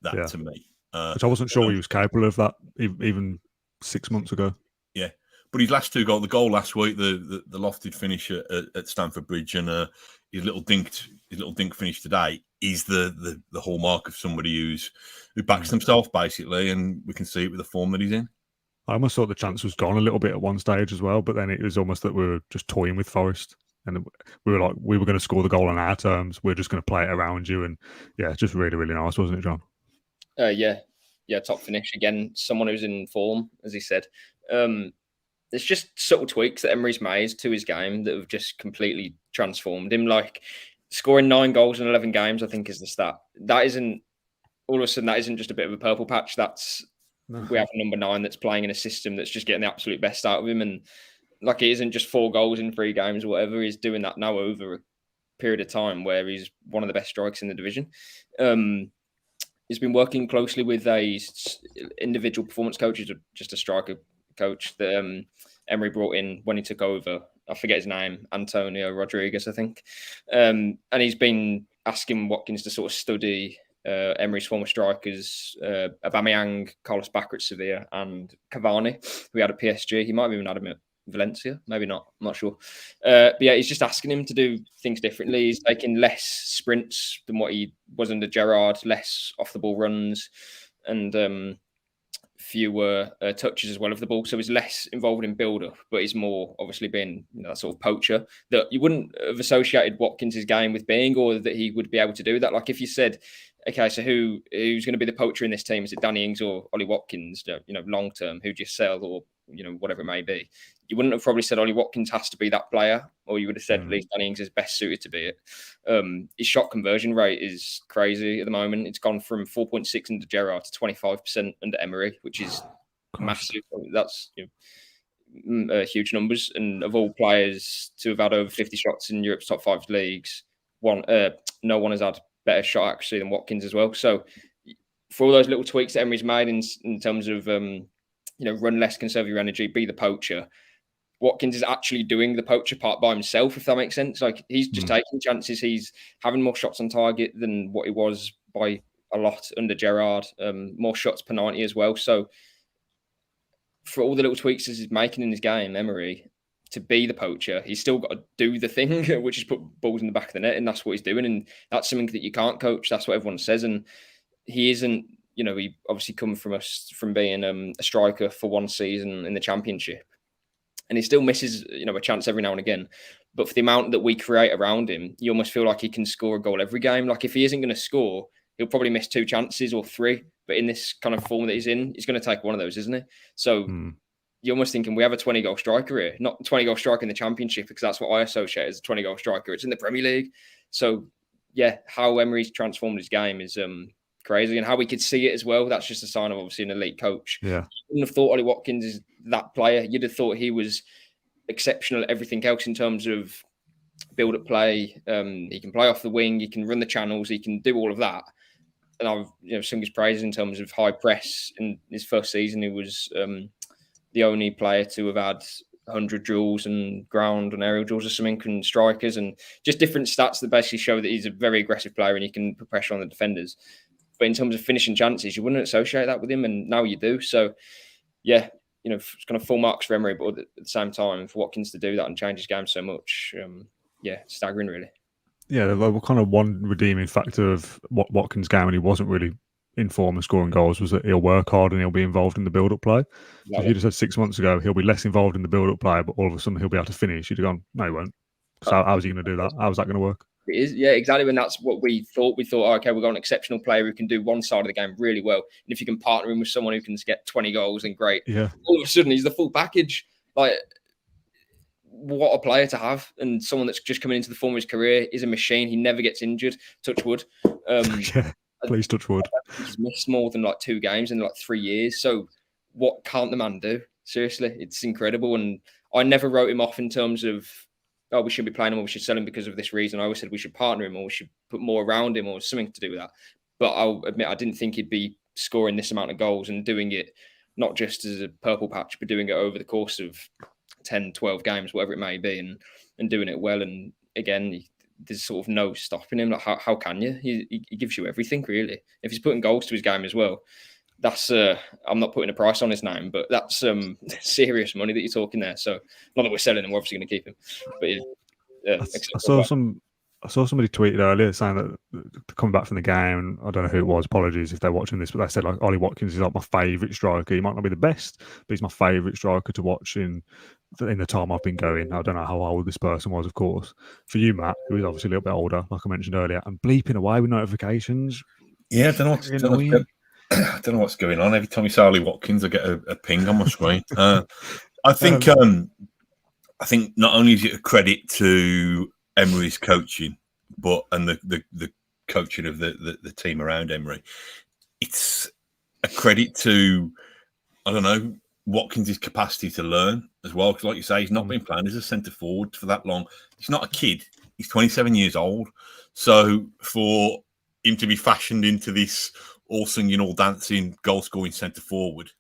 To me, which I wasn't sure he was capable of that even 6 months ago. Yeah, but his last 2 goals, the goal last week, the lofted finish at Stamford Bridge, and his little dink finish today is the hallmark of somebody who backs himself basically, and we can see it with the form that he's in. I almost thought the chance was gone a little bit at one stage as well, but then it was almost that we were just toying with Forest. And we were going to score the goal on our terms. We're just going to play it around you. And just really, really nice, wasn't it, John? Top finish. Again, someone who's in form, as he said. There's just subtle tweaks that Emery's made to his game that have just completely transformed him. Like scoring 9 goals in 11 games, I think is the stat. That isn't, all of a sudden, that isn't just a bit of a purple patch. We have a number 9 that's playing in a system that's just getting the absolute best out of him. And like it isn't just 4 goals in 3 games or whatever. He's doing that now over a period of time where he's one of the best strikers in the division. He's been working closely with a individual performance coach, just a striker coach that Emery brought in when he took over. I forget his name, Antonio Rodriguez, I think. And he's been asking Watkins to sort of study Emery's former strikers, Aubameyang, Carlos Bacca at Sevilla, and Cavani, who had a PSG. He might have even had him at Valencia, maybe not. I'm not sure. But he's just asking him to do things differently. He's taking less sprints than what he was under Gerrard, less off-the-ball runs, and fewer touches as well of the ball. So he's less involved in build-up, but he's more obviously being that sort of poacher that you wouldn't have associated Watkins' game with being, or that he would be able to do that. Like if you said, okay, so who's going to be the poacher in this team? Is it Danny Ings or Ollie Watkins? Long term, who do you sell, or whatever it may be? You wouldn't have probably said Ollie Watkins has to be that player, or you would have said at least Danny Ings is best suited to be it. His shot conversion rate is crazy at the moment. It's gone from 4.6 under Gerrard to 25% under Emery, which is massive. That's huge numbers. And of all players to have had over 50 shots in Europe's top 5 leagues, no one has had better shot accuracy than Watkins as well. So for all those little tweaks that Emery's made in terms of run less, conserve your energy, be the poacher, Watkins is actually doing the poacher part by himself, if that makes sense. Like he's just taking chances. He's having more shots on target than what he was by a lot under Gerrard, more shots per 90 as well. So for all the little tweaks he's making in his game, Emery, to be the poacher, he's still got to do the thing, which is put balls in the back of the net, and that's what he's doing. And that's something that you can't coach. That's what everyone says. And he isn't, he obviously come from being a striker for one season in the Championship. And he still misses, a chance every now and again. But for the amount that we create around him, you almost feel like he can score a goal every game. Like if he isn't going to score, he'll probably miss 2 chances or 3. But in this kind of form that he's in, he's going to take one of those, isn't he? So you're almost thinking we have a 20-goal striker here, not a 20-goal striker in the Championship, because that's what I associate as a 20-goal striker. It's in the Premier League. So, yeah, how Emery's transformed his game is crazy, and how we could see it as well. That's just a sign of obviously an elite coach. Yeah, you wouldn't have thought Ollie Watkins is that player. You'd have thought he was exceptional at everything else in terms of build-up play. He can play off the wing. He can run the channels. He can do all of that. And I've sung his praises in terms of high press. In his first season, he was the only player to have had 100 duels and ground and aerial duels or something, and strikers, and just different stats that basically show that he's a very aggressive player and he can put pressure on the defenders. But in terms of finishing chances, you wouldn't associate that with him, and now you do. So, yeah, it's kind of full marks for Emery, but at the same time, for Watkins to do that and change his game so much, staggering, really. Yeah, the kind of one redeeming factor of Watkins' game when he wasn't really in form of scoring goals was that he'll work hard and he'll be involved in the build-up play. So if you just said 6 months ago he'll be less involved in the build-up play, but all of a sudden he'll be able to finish, you'd have gone, no, he won't. So how is he going to do that? How is that going to work? It is, yeah, exactly. And that's what we thought. We thought, okay, we've got an exceptional player who can do one side of the game really well. And if you can partner him with someone who can get 20 goals, then great. Yeah. All of a sudden, he's the full package. Like, what a player to have. And someone that's just coming into the form of his career is a machine. He never gets injured. Touch wood. Yeah, please touch wood. He's missed more than 2 games in 3 years. So what can't the man do? Seriously, it's incredible. And I never wrote him off in terms of, oh, we shouldn't be playing him or we should sell him because of this reason. I always said we should partner him or we should put more around him or something to do with that. But I'll admit I didn't think he'd be scoring this amount of goals and doing it not just as a purple patch, but doing it over the course of 10, 12 games, whatever it may be, and doing it well. And again, there's sort of no stopping him. Like, how can you? He gives you everything, really. If he's putting goals to his game as well, that's I'm not putting a price on his name, but that's serious money that you're talking there. So not that we're selling him, we're obviously going to keep him. But I saw somebody tweeted earlier saying that coming back from the game, I don't know who it was, apologies if they're watching this, but they said Ollie Watkins is my favourite striker. He might not be the best, but he's my favourite striker to watch in the time I've been going. I don't know how old this person was, of course. For you, Matt, who is obviously a little bit older, like I mentioned earlier, and bleeping away with notifications. Yeah, I don't know what's going on. Every time you say Ollie Watkins, I get a ping on my screen. I think not only is it a credit to Emery's coaching, and the coaching of the team around Emery, it's a credit to, I don't know, Watkins' capacity to learn as well. Because like you say, he's not been playing as a centre forward for that long. He's not a kid. He's 27 years old. So for him to be fashioned into this all singing, all dancing, goal scoring centre forward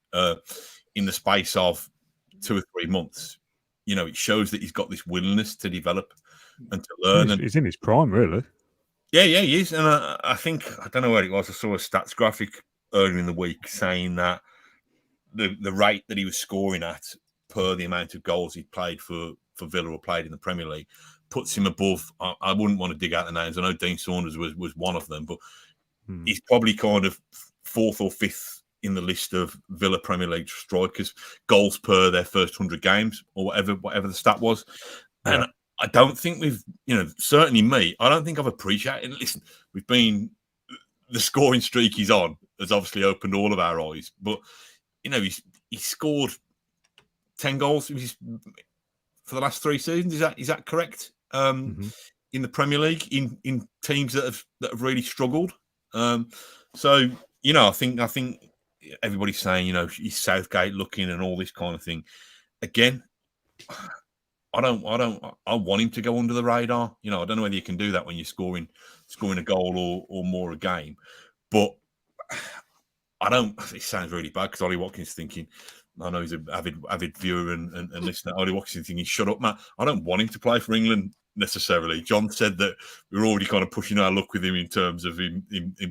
in the space of 2 or 3 months, it shows that he's got this willingness to develop and to learn. He's in his prime, really. Yeah, he is. And I think, I don't know where it was, I saw a stats graphic earlier in the week saying that the rate that he was scoring at per the amount of goals he played for Villa or played in the Premier League puts him above. I wouldn't want to dig out the names. I know Dean Saunders was one of them, but he's probably kind of 4th or 5th in the list of Villa Premier League strikers, goals per their first 100 games or whatever the stat was. Yeah. And I don't think we've, certainly me, I don't think I've appreciated it. Listen, the scoring streak he's on has obviously opened all of our eyes, but, he scored 10 goals for the last 3 seasons. Is that correct? In the Premier League, in teams that have really struggled. So, I think everybody's saying, he's Southgate looking and all this kind of thing. Again, I want him to go under the radar. I don't know whether you can do that when you're scoring a goal or more a game. But it sounds really bad because Ollie Watkins thinking, I know he's an avid viewer and listener. Ollie Watkins thinking, shut up, Matt. I don't want him to play for England necessarily. John said that we're already kind of pushing our luck with him in terms of him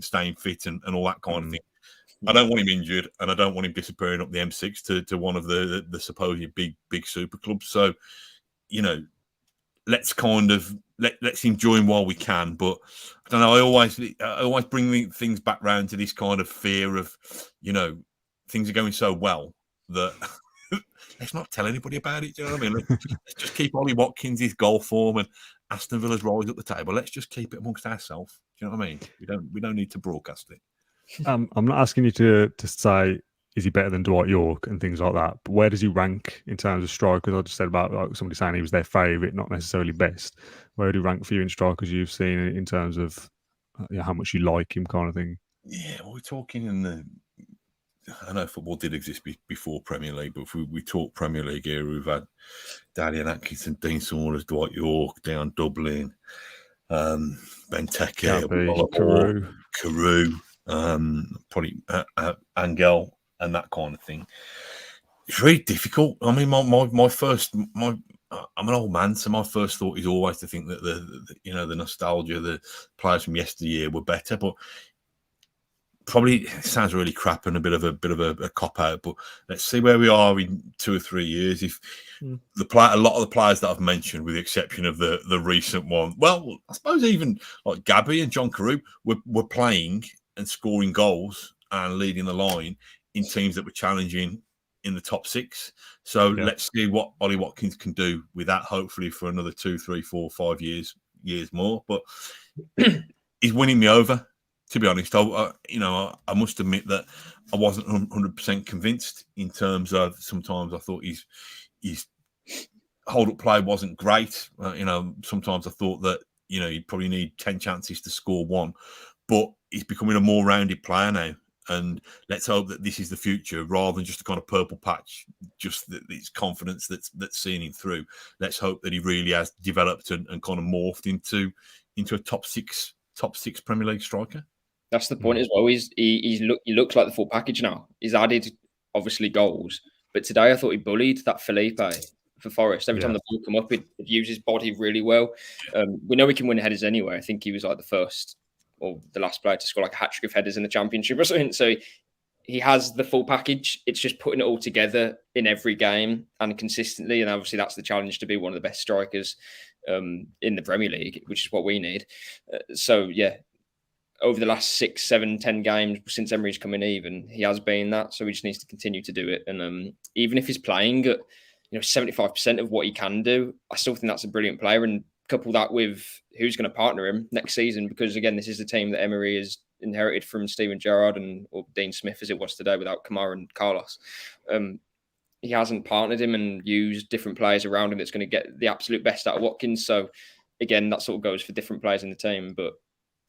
staying fit and all that kind of thing. I don't want him injured, and I don't want him disappearing up the M6 to one of the supposed big super clubs. So, let's let's enjoy him while we can. But I don't know. I always bring things back round to this kind of fear of, things are going so well that let's not tell anybody about it. Do you know what I mean? Let's just keep Ollie Watkins' goal form and Aston Villa's rise up the table. Let's just keep it amongst ourselves. Do you know what I mean? We don't need to broadcast it. I'm not asking you to say is he better than Dwight York and things like that, but where does he rank in terms of strikers? I just said about somebody saying he was their favourite, not necessarily best. Where do he rank for you in strikers you've seen in terms of how much you like him, kind of thing? Yeah, well, we're talking in the. I know football did exist before Premier League, but if we talk Premier League here, we've had Dalian Atkinson, Dean Saunders, Dwight York, Dejan Dublin, Benteke, Carew, probably Angel, and that kind of thing. It's really difficult. I mean, I'm an old man, so my first thought is always to think that the nostalgia, the players from yesteryear were better, but probably sounds really crap and a bit of a cop out. But let's see where we are in 2 or 3 years. If a lot of the players that I've mentioned, with the exception of the recent one, well, I suppose even like Gabby and John Carew were playing and scoring goals and leading the line in teams that were challenging in the top 6. So let's see what Ollie Watkins can do with that, hopefully for another 2, 3, 4, 5 years more. But he's winning me over, to be honest. I must admit that I wasn't 100% convinced in terms of, sometimes I thought his hold-up play wasn't great. Sometimes I thought that, you'd probably need 10 chances to score one. But he's becoming a more rounded player now. And let's hope that this is the future rather than just a kind of purple patch, just this confidence that's seeing him through. Let's hope that he really has developed and kind of morphed into a top six Premier League striker. That's the point as well. He looks like the full package now. He's added, obviously, goals. But today I thought he bullied that Felipe for Forest. Every time the ball come up, he'd use his body really well. We know he can win headers anyway. I think he was like the first or the last player to score like a hat-trick of headers in the Championship or something. So he has the full package. It's just putting it all together in every game and consistently. And obviously that's the challenge, to be one of the best strikers in the Premier League, which is what we need. Over the last 6, 7, 10 games since Emery's come in, even he has been that. So he just needs to continue to do it. And even if he's playing at 75% of what he can do, I still think that's a brilliant player. And couple that with who's going to partner him next season, because again, this is the team that Emery has inherited from Steven Gerrard or Dean Smith as it was today without Kamara and Carlos. He hasn't partnered him and used different players around him that's going to get the absolute best out of Watkins. So again, that sort of goes for different players in the team, but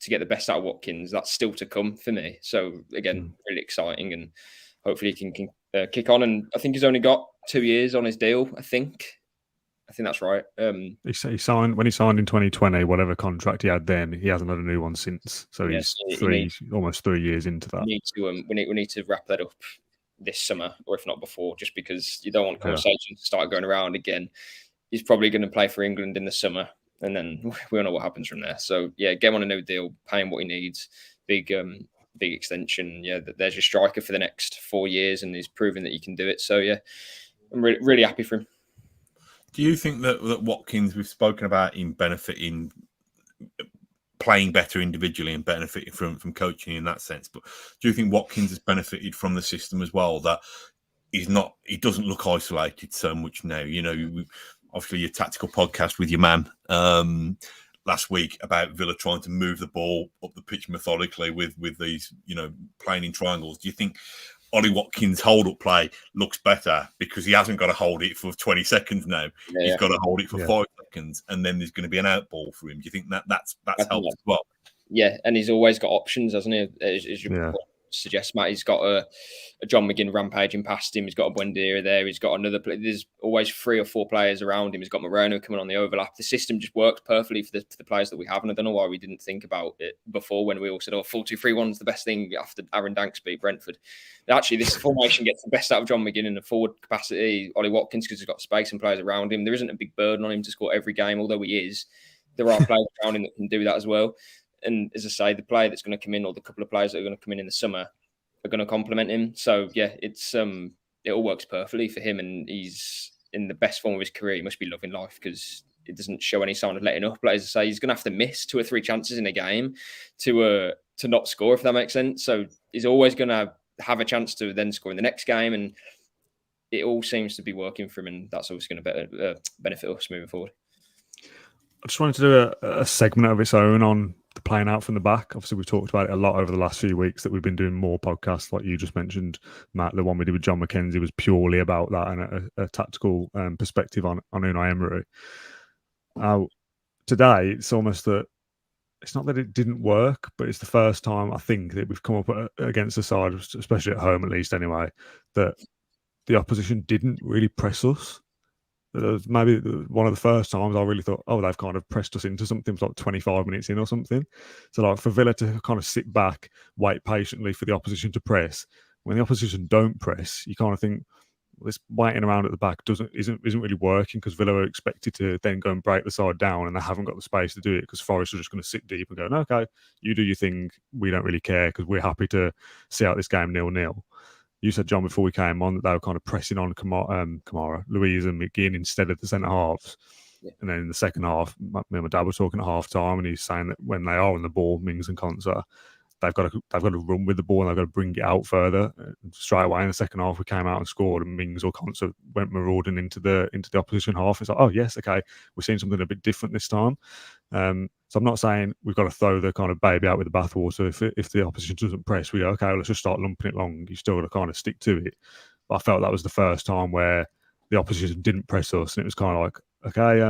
to get the best out of Watkins, that's still to come for me. So again, really exciting, and hopefully he can kick on. And I think he's only got 2 years on his deal. I think that's right. He signed when he signed in 2020, whatever contract he had then. He hasn't had a new one since. So he's almost 3 years into that. We need to wrap that up this summer, or if not before, just because you don't want conversations to start going around again. He's probably going to play for England in the summer, and then we all know what happens from there. So get him on a new deal, pay him what he needs. Big extension. There's your striker for the next 4 years, and he's proven that he can do it. So I'm really, really happy for him. Do you think that Watkins, we've spoken about him benefiting, playing better individually and benefiting from coaching in that sense, but do you think Watkins has benefited from the system as well, that he doesn't look isolated so much now? Obviously your tactical podcast with your man last week about Villa trying to move the ball up the pitch methodically with these, playing in triangles. Do you think Ollie Watkins' hold-up play looks better because he hasn't got to hold it for 20 seconons now? He's got to hold it for 5 seconds, and then there's going to be an out ball for him. Do you think that's helped as well? Yeah, and he's always got options, hasn't he? As you suggest, Matt, he's got a John McGinn rampaging past him. He's got a Buendia there. He's got another player. There's always 3 or 4 players around him. He's got Moreno coming on the overlap. The system just works perfectly for the players that we have. And I don't know why we didn't think about it before, when we all said, 4-2-3-1 is the best thing after Aaron Danks beat Brentford. Actually, this formation gets the best out of John McGinn in the forward capacity. Ollie Watkins, because he's got space and players around him. There isn't a big burden on him to score every game, although he is. There are players around him that can do that as well. And as I say, the player that's going to come in, or the couple of players that are going to come in the summer, are going to complement him. So yeah, it's it all works perfectly for him, and he's in the best form of his career. He must be loving life because it doesn't show any sign of letting up. But as I say, he's going to have to miss 2 or 3 chances in a game to not score, if that makes sense. So he's always going to have a chance to then score in the next game, and it all seems to be working for him, and that's always going to benefit us moving forward. I just wanted to do a segment of its own on the playing out from the back. Obviously, we've talked about it a lot over the last few weeks that we've been doing more podcasts, like you just mentioned, Matt. The one we did with John McKenzie was purely about that and a tactical perspective on Unai Emery. Today, it's almost that it's not that it didn't work, but it's the first time I think that we've come up against the side, especially at home at least anyway, that the opposition didn't really press us. Maybe one of the first times I really thought, oh, they've kind of pressed us into something like 25 minutes in or something. So like for Villa to kind of sit back, wait patiently for the opposition to press. When the opposition don't press, you kind of think, well, this waiting around at the back isn't really working because Villa are expected to then go and break the side down, and they haven't got the space to do it because Forest are just going to sit deep and go, no, okay, you do your thing. We don't really care because we're happy to see out this game 0-0. You said, John, before we came on that they were kind of pressing on Kamara, Louise and McGinn instead of the centre halves. Yeah. And then in the second half, me and my dad were talking at half time, and he's saying that when they are on the ball, Mings and Konsa, they've got to run with the ball and they've got to bring it out further. Straight away in the second half, we came out and scored, and Mings or Konsa went marauding into the opposition half. It's like, oh yes, okay, we're seeing something a bit different this time. So I'm not saying we've got to throw the kind of baby out with the bathwater. If the opposition doesn't press, we go, okay, let's just start lumping it long. You still got to kind of stick to it. But I felt that was the first time where the opposition didn't press us, and it was kind of like, okay,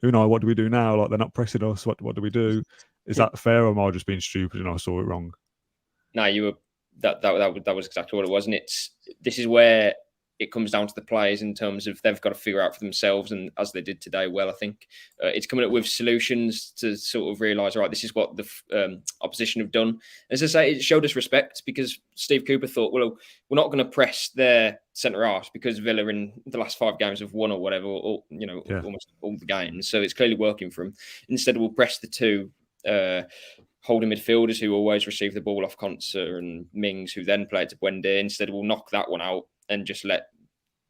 Unai, what do we do now? Like, they're not pressing us. What do we do? Is that fair, or am I just being stupid and I saw it wrong? No, you were. That was exactly what it was, and this is where it comes down to the players in terms of they've got to figure out for themselves, and as they did today, well, I think it's coming up with solutions to sort of realise, right, this is what the opposition have done. As I say, it showed us respect because Steve Cooper thought, well, we're not going to press their centre halves because Villa in the last 5 games have won or whatever, or almost all the games, so it's clearly working for them. Instead, we'll press the 2 holding midfielders who always receive the ball off Konsa and Mings, who then play it to Buendia. Instead, we'll knock that one out and just let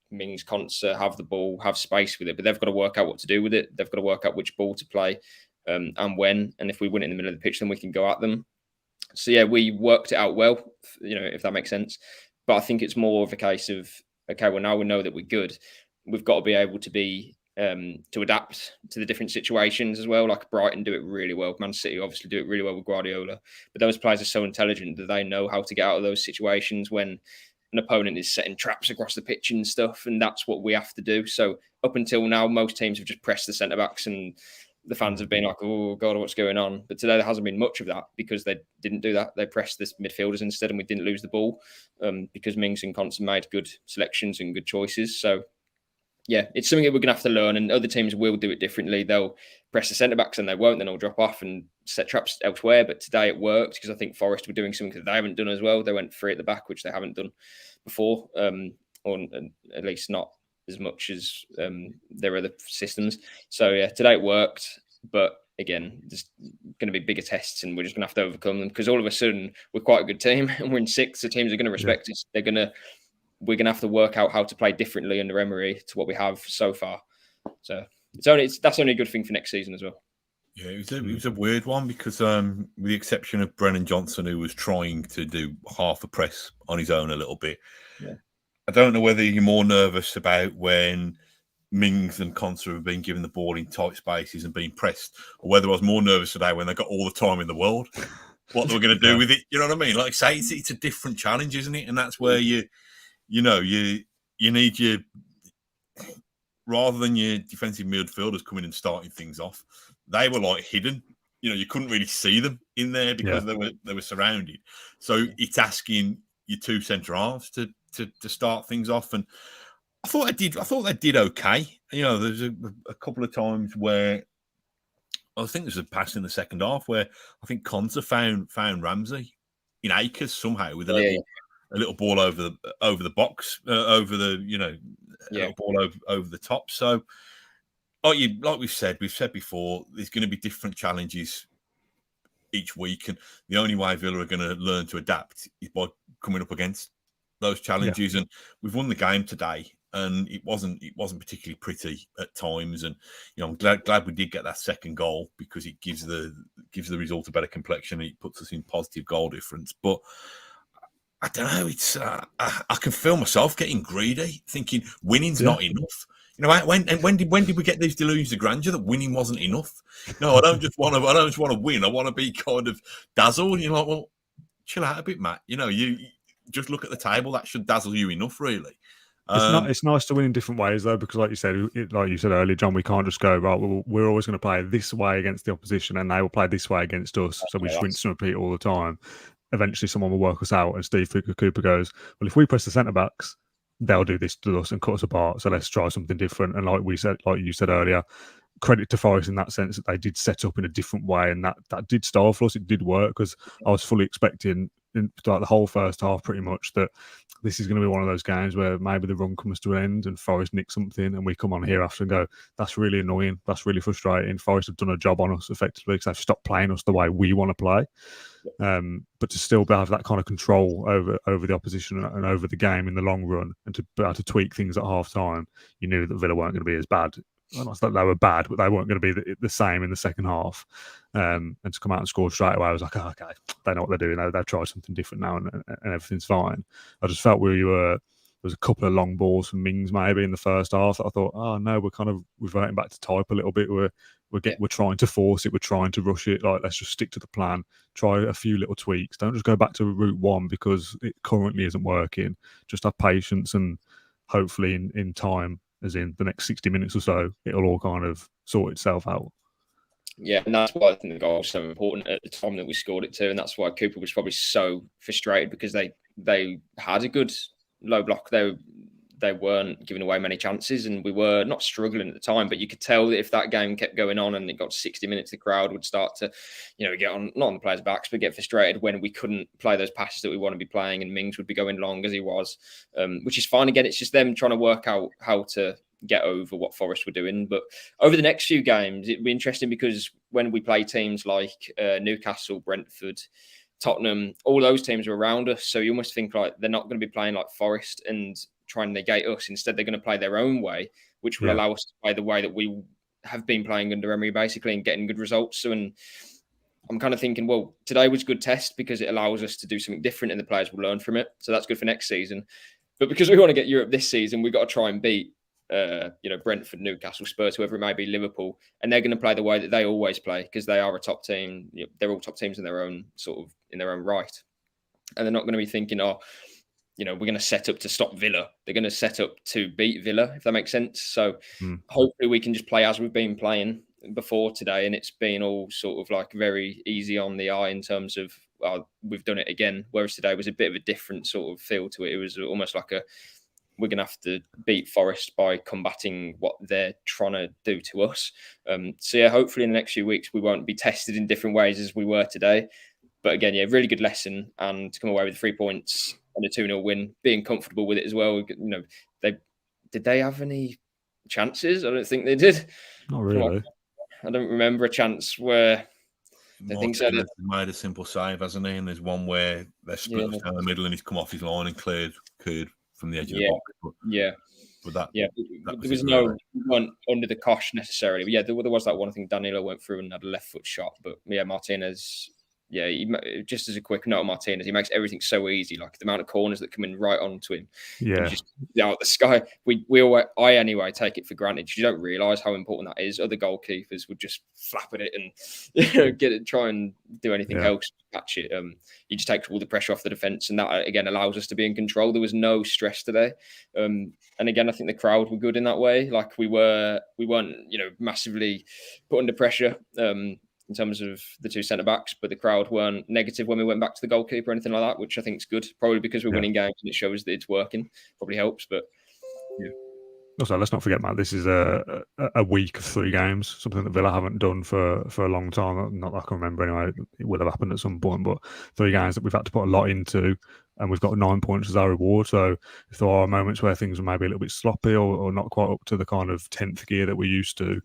Mings, Konsa have the ball, have space with it. But they've got to work out what to do with it. They've got to work out which ball to play and when. And if we win it in the middle of the pitch, then we can go at them. So yeah, we worked it out well, if that makes sense. But I think it's more of a case of, okay, well, now we know that we're good. We've got to be able to be to adapt to the different situations as well. Like Brighton do it really well. Man City obviously do it really well with Guardiola. But those players are so intelligent that they know how to get out of those situations when an opponent is setting traps across the pitch and stuff. And that's what we have to do. So up until now, most teams have just pressed the centre-backs and the fans have been like, oh, God, what's going on? But today there hasn't been much of that because they didn't do that. They pressed the midfielders instead and we didn't lose the ball because Mings and Konsa made good selections and good choices. So yeah, it's something that we're going to have to learn, and other teams will do it differently. They'll press the centre-backs and they won't, then they'll drop off and set traps elsewhere. But today it worked because I think Forest were doing something that they haven't done as well. They went free at the back, which they haven't done before, or at least not as much as their other systems. So yeah, today it worked, but again, there's going to be bigger tests and we're just going to have to overcome them because all of a sudden we're quite a good team and we're in 6th. The teams are going to respect us. We're going to have to work out how to play differently under Emery to what we have so far. So that's only a good thing for next season as well. Yeah, it was a weird one because with the exception of Brennan Johnson, who was trying to do half a press on his own a little bit. Yeah. I don't know whether you're more nervous about when Mings and Konsa have been given the ball in tight spaces and being pressed, or whether I was more nervous today when they got all the time in the world, what they were going to do with it. You know what I mean? Like I say, it's a different challenge, isn't it? And that's where you need your, rather than your defensive midfielders coming and starting things off, they were like hidden. You couldn't really see them in there because they were surrounded. So it's asking your 2 centre halves to start things off. And I thought they did okay. There's a couple of times where I think there's a pass in the second half where I think Konsa found Ramsey in acres somehow with a little ball over the box, over the little ball over the top. So, like we've said before, there's going to be different challenges each week, and the only way Villa are going to learn to adapt is by coming up against those challenges. And we've won the game today, and it wasn't particularly pretty at times. And I'm glad we did get that second goal, because it gives the result a better complexion. It puts us in positive goal difference. But I don't know. It's I can feel myself getting greedy, thinking winning's not enough. When did we get these delusions of grandeur that winning wasn't enough? No, I don't just want to win. I want to be kind of dazzled. You're like, well, chill out a bit, Matt. You just look at the table. That should dazzle you enough, really. It's nice to win in different ways, though, because like you said earlier, John, we can't just go, right, well, we're always going to play this way against the opposition and they will play this way against us. So we just rinse and repeat all the time. Eventually someone will work us out, and Steve Cooper goes, well, if we press the centre-backs, they'll do this to us and cut us apart. So let's try something different. And like you said earlier, credit to Forest in that sense that they did set up in a different way, and that did style for us. It did work, because I was fully expecting in like the whole first half pretty much that this is going to be one of those games where maybe the run comes to an end and Forest nick something, and we come on here after and go, that's really annoying, that's really frustrating. Forest have done a job on us effectively because they've stopped playing us the way we want to play. But to still have that kind of control over the opposition and over the game in the long run, and to be able to tweak things at half time, you knew that Villa weren't going to be as bad. Well, not that they were bad, but they weren't going to be the same in the second half. And to come out and score straight away, I was like, oh, okay, they know what they're doing. They've tried something different now, and everything's fine. I just felt there was a couple of long balls from Mings maybe in the first half that I thought, oh no, we're kind of reverting back to type a little bit. We're trying to force it, we're trying to rush it. Like, let's just stick to the plan, try a few little tweaks. Don't just go back to route one because it currently isn't working. Just have patience, and hopefully in time, as in the next 60 minutes or so, it'll all kind of sort itself out. Yeah, and that's why I think the goal was so important at the time that we scored it too, and that's why Cooper was probably so frustrated, because they had a good low block. They weren't giving away many chances, and we were not struggling at the time, but you could tell that if that game kept going on and it got 60 minutes, the crowd would start to, get on, not on the players' backs, but get frustrated when we couldn't play those passes that we want to be playing, and Mings would be going long as he was, which is fine. Again, it's just them trying to work out how to get over what Forest were doing. But over the next few games, it'd be interesting, because when we play teams like Newcastle, Brentford, Tottenham, all those teams are around us. So you almost think like they're not going to be playing like Forest and try and negate us. Instead, they're going to play their own way, which will allow us to play the way that we have been playing under Emery, basically, and getting good results. So, and I'm kind of thinking, well, today was a good test because it allows us to do something different, and the players will learn from it. So that's good for next season. But because we want to get Europe this season, we've got to try and beat Brentford, Newcastle, Spurs, whoever it may be, Liverpool, and they're going to play the way that they always play, because they are a top team. They're all top teams in their own right, and they're not going to be thinking, we're going to set up to stop Villa. They're going to set up to beat Villa, if that makes sense. So hopefully we can just play as we've been playing before today, and it's been all sort of like very easy on the eye in terms of we've done it again. Whereas today was a bit of a different sort of feel to it. It was almost like we're going to have to beat Forest by combating what they're trying to do to us. Hopefully in the next few weeks, we won't be tested in different ways as we were today. But again, really good lesson, and to come away with 3 points and a 2-0 win, being comfortable with it as well. Did they have any chances? I don't think they did. Not really. I don't remember a chance where they think so. He's made a simple save, hasn't he? And there's one where they're split down the middle and he's come off his line and cleared from the edge of the box. There was no one under the cosh necessarily. But there was that one. I think Danilo went through and had a left foot shot. But Martinez. Just as a quick note on Martinez, he makes everything so easy. Like the amount of corners that come in right onto him. Yeah. Just out the sky. I anyway take it for granted. You don't realise how important that is. Other goalkeepers would just flap at it and get it, try and do anything else to catch it. He just takes all the pressure off the defence, and that again allows us to be in control. There was no stress today. And again, I think the crowd were good in that way. Like we weren't, massively put under pressure. In terms of the two centre-backs, but the crowd weren't negative when we went back to the goalkeeper or anything like that, which I think is good. Probably because we're winning games and it shows that it's working. Probably helps, but Also, let's not forget, Matt, this is a week of 3 games, something that Villa haven't done for a long time. Not that I can remember anyway. It will have happened at some point, but 3 games that we've had to put a lot into, and we've got 9 points as our reward. So if there are moments where things are maybe a little bit sloppy or not quite up to the kind of 10th gear that we're used to,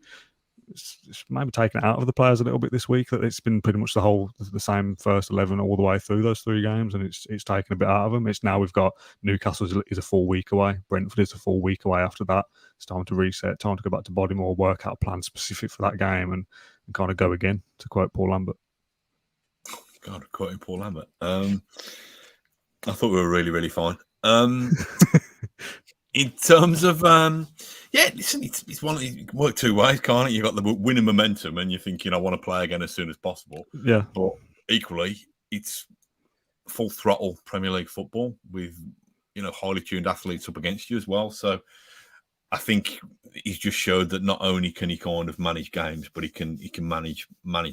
it's maybe taken it out of the players a little bit this week. That it's been pretty much the same first 11 all the way through those 3 games, and it's taken a bit out of them. It's now we've got Newcastle is a full week away, Brentford is a full week away after that. It's time to reset, time to go back to Bodymore, work out a plan specific for that game, and kind of go again. To quote Paul Lambert. God, quoting Paul Lambert. I thought we were really, really fine. In terms of, listen, it's one. It can work 2 ways, can't it? You've got the winning momentum, and you're thinking, I want to play again as soon as possible. Yeah. But equally, it's full throttle Premier League football with highly tuned athletes up against you as well. So I think he's just showed that not only can he kind of manage games, but he can manage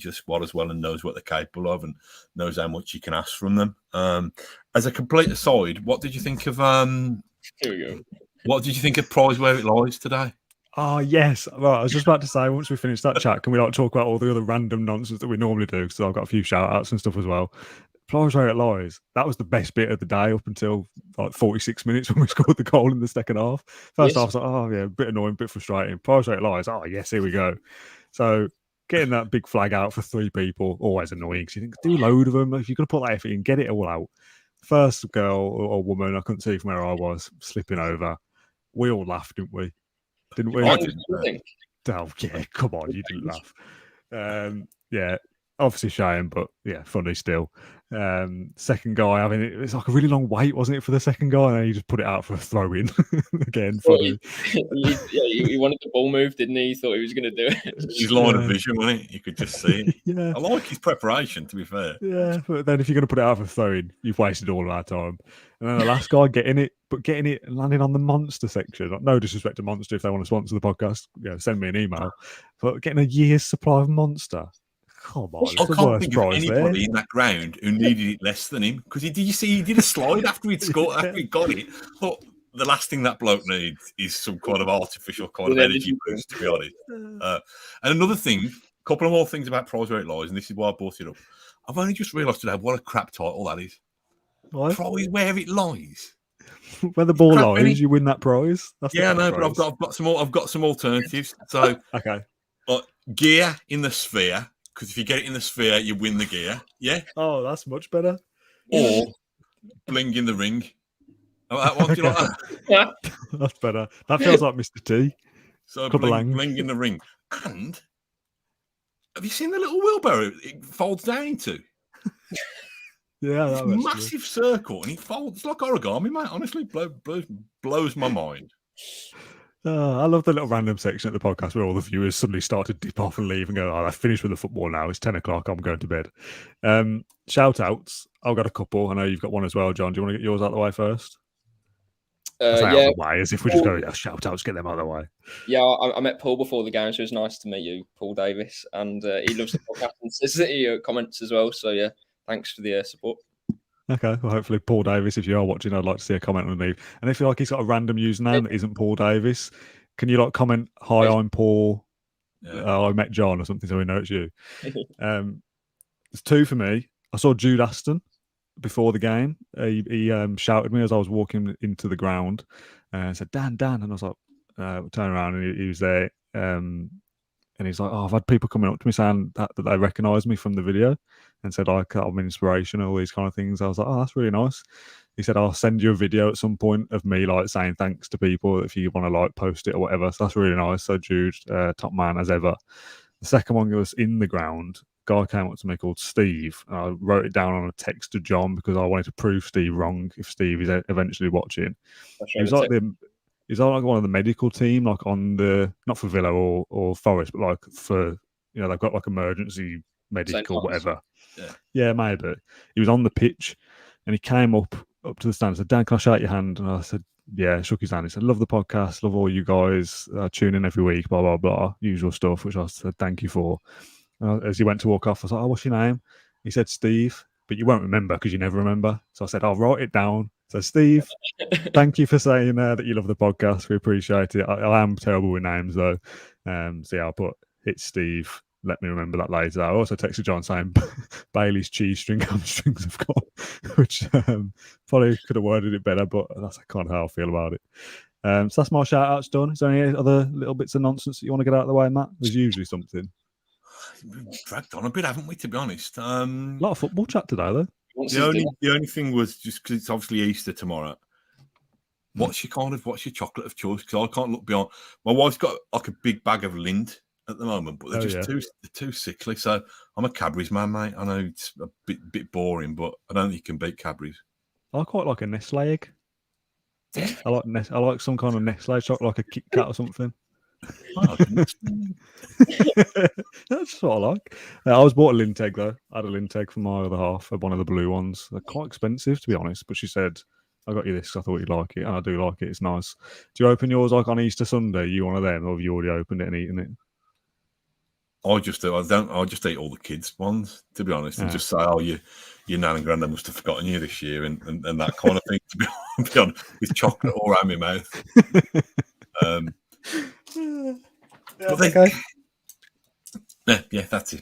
the squad as well, and knows what they're capable of, and knows how much he can ask from them. As a complete aside, what did you think of? Here we go. What did you think of Prize Where It Lies today? Oh, yes. Right, I was just about to say, once we finish that chat, can we talk about all the other random nonsense that we normally do? Because I've got a few shout-outs and stuff as well. Prize Where It Lies, that was the best bit of the day up until 46 minutes when we scored the goal in the second half. First half, I was like, oh, yeah, a bit annoying, a bit frustrating. Prize Where It Lies, oh, yes, here we go. So getting that big flag out for 3 people, always annoying. Because you think, do a load of them. If you're going to put that effort in, get it all out. First girl or woman, I couldn't see from where I was, slipping over. We all laughed, didn't we? Didn't we? I didn't. Oh, yeah, come on, you didn't laugh. Yeah, obviously shame, but yeah, funny still. Second guy, I mean, it's like a really long wait, wasn't it, for the second guy? And then he just put it out for a throw in. Again, funny. He wanted the ball move, didn't he? He thought he was going to do it. His line of vision, wasn't it? You could just see it. Yeah. I like his preparation, to be fair. Yeah, but then if you're going to put it out for a throw in, you've wasted all of our time. And then the last guy getting it and landing on the monster section. No disrespect to Monster if they want to sponsor the podcast. Yeah, send me an email. But getting a year's supply of Monster. Come on, I can't think of anybody in that ground who needed it less than him. Because did you see he did a slide after he'd scored, after he got it? I thought the last thing that bloke needs is some kind of artificial kind of energy boost, to be honest. And another thing, a couple of more things about Prize Where It Lies, and this is why I brought it up. I've only just realised today what a crap title that is. What? Prize Where It Lies. Where the ball lies, you win that prize. That's yeah, no, but I've got some alternatives. So okay, gear in the sphere. Because if you get it in the sphere, you win the gear. Yeah. Oh, that's much better. Or bling in the ring. Oh, that one, do you like that? That's better. That feels like Mr. T. So bling in the ring. And have you seen the little wheelbarrow it folds down into? Yeah, that was massive circle, and it folds. It's like origami, mate. Honestly, blows my mind. I love the little random section at the podcast where all the viewers suddenly start to dip off and leave and go, I've finished with the football now. It's 10 o'clock. I'm going to bed. Shout outs. I've got a couple. I know you've got one as well, John. Do you want to get yours out of the way first? Out of the way, as if we just go, shout outs, get them out of the way. Yeah, I met Paul before the game, so it was nice to meet you, Paul Davis. And he loves the podcast and says that he comments as well. So, yeah, thanks for the support. Okay, well, hopefully Paul Davis, if you are watching, I'd like to see a comment underneath. And if you like he's got a random username that isn't Paul Davis, can you comment, hi, I'm Paul, I met John or something so we know it's you. There's 2 for me. I saw Jude Aston before the game. He shouted me as I was walking into the ground and said, Dan, and I was like, turn around and he was there. And he's like, I've had people coming up to me saying that they recognise me from the video and said, I'm an inspiration, all these kind of things. I was like, oh, that's really nice. He said, I'll send you a video at some point of me saying thanks to people if you want to post it or whatever. So that's really nice. So Jude, top man as ever. The second one was in the ground. Guy came up to me called Steve. I wrote it down on a text to John because I wanted to prove Steve wrong if Steve is eventually watching. He was he's on one of the medical team, on the not for Villa or Forest, but for they've got emergency medical whatever. Yeah, maybe. He was on the pitch, and he came up to the stand and said, "Dan, can I shake your hand?" And I said, "Yeah." Shook his hand. He said, "Love the podcast, love all you guys. Tune in every week, blah blah blah, usual stuff." Which I said, "Thank you for." As he went to walk off, I was like, "Oh, what's your name?" He said, "Steve," but you won't remember because you never remember. So I said, "I'll write it down." So Steve, thank you for saying that you love the podcast. We appreciate it. I am terrible with names though. So yeah, I'll put it's Steve. Let me remember that later. I also texted John saying Bailey's cheese string hamstrings have got, which probably could have worded it better, but that's kind of how I feel about it. So that's my shout outs done. Is there any other little bits of nonsense that you want to get out of the way, Matt? There's usually something. We've dragged on a bit, haven't we, to be honest? A lot of football chat today, though. The only thing was just because it's obviously Easter tomorrow. What's your chocolate of choice? Because I can't look beyond. My wife's got like a big bag of Lindt at the moment, but they're too sickly. So I'm a Cadbury's man, mate. I know it's a bit boring, but I don't think you can beat Cadbury's. I quite like a Nestle egg. I like some kind of Nestle chocolate, like a Kit Kat or something. That's what I like. I was bought a Lindt egg though. I had a Lindt egg for my other half, one of the blue ones. They're quite expensive to be honest, but she said, "I got you this. I thought you'd like it," and I do like it. It's nice. Do you open yours like on Easter Sunday? You one of them, or have you already opened it and eaten it? I just do. I just eat all the kids' ones, to be honest, and just say, "Oh, your nan and granddad must have forgotten you this year," and that kind of thing. To be honest, with chocolate all around my mouth. But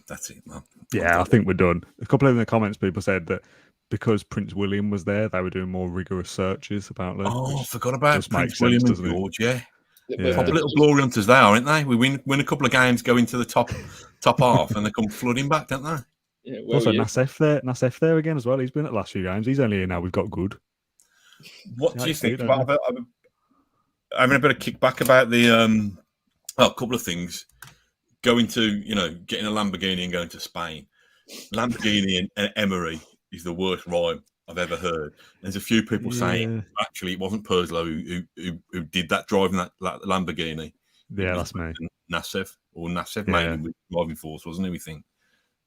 that's it, man. Yeah, I think we're done. A couple of in the comments, people said that because Prince William was there, they were doing more rigorous searches about them. Oh, I forgot about Prince William and George. Yeah. Proper little glory hunters there, aren't they? We win a couple of games, go into the top half, and they come flooding back, don't they? Yeah, also, Nassef there again as well. He's been at the last few games. He's only here now. We've got good. What do you think about having a bit of kickback about the a couple of things? Going to, getting a Lamborghini and going to Spain. Lamborghini and Emery is the worst rhyme I've ever heard. There's a few people saying actually it wasn't Purslow who did that, driving that Lamborghini. Yeah, that's me. Nassef mainly with driving force, wasn't he? We think.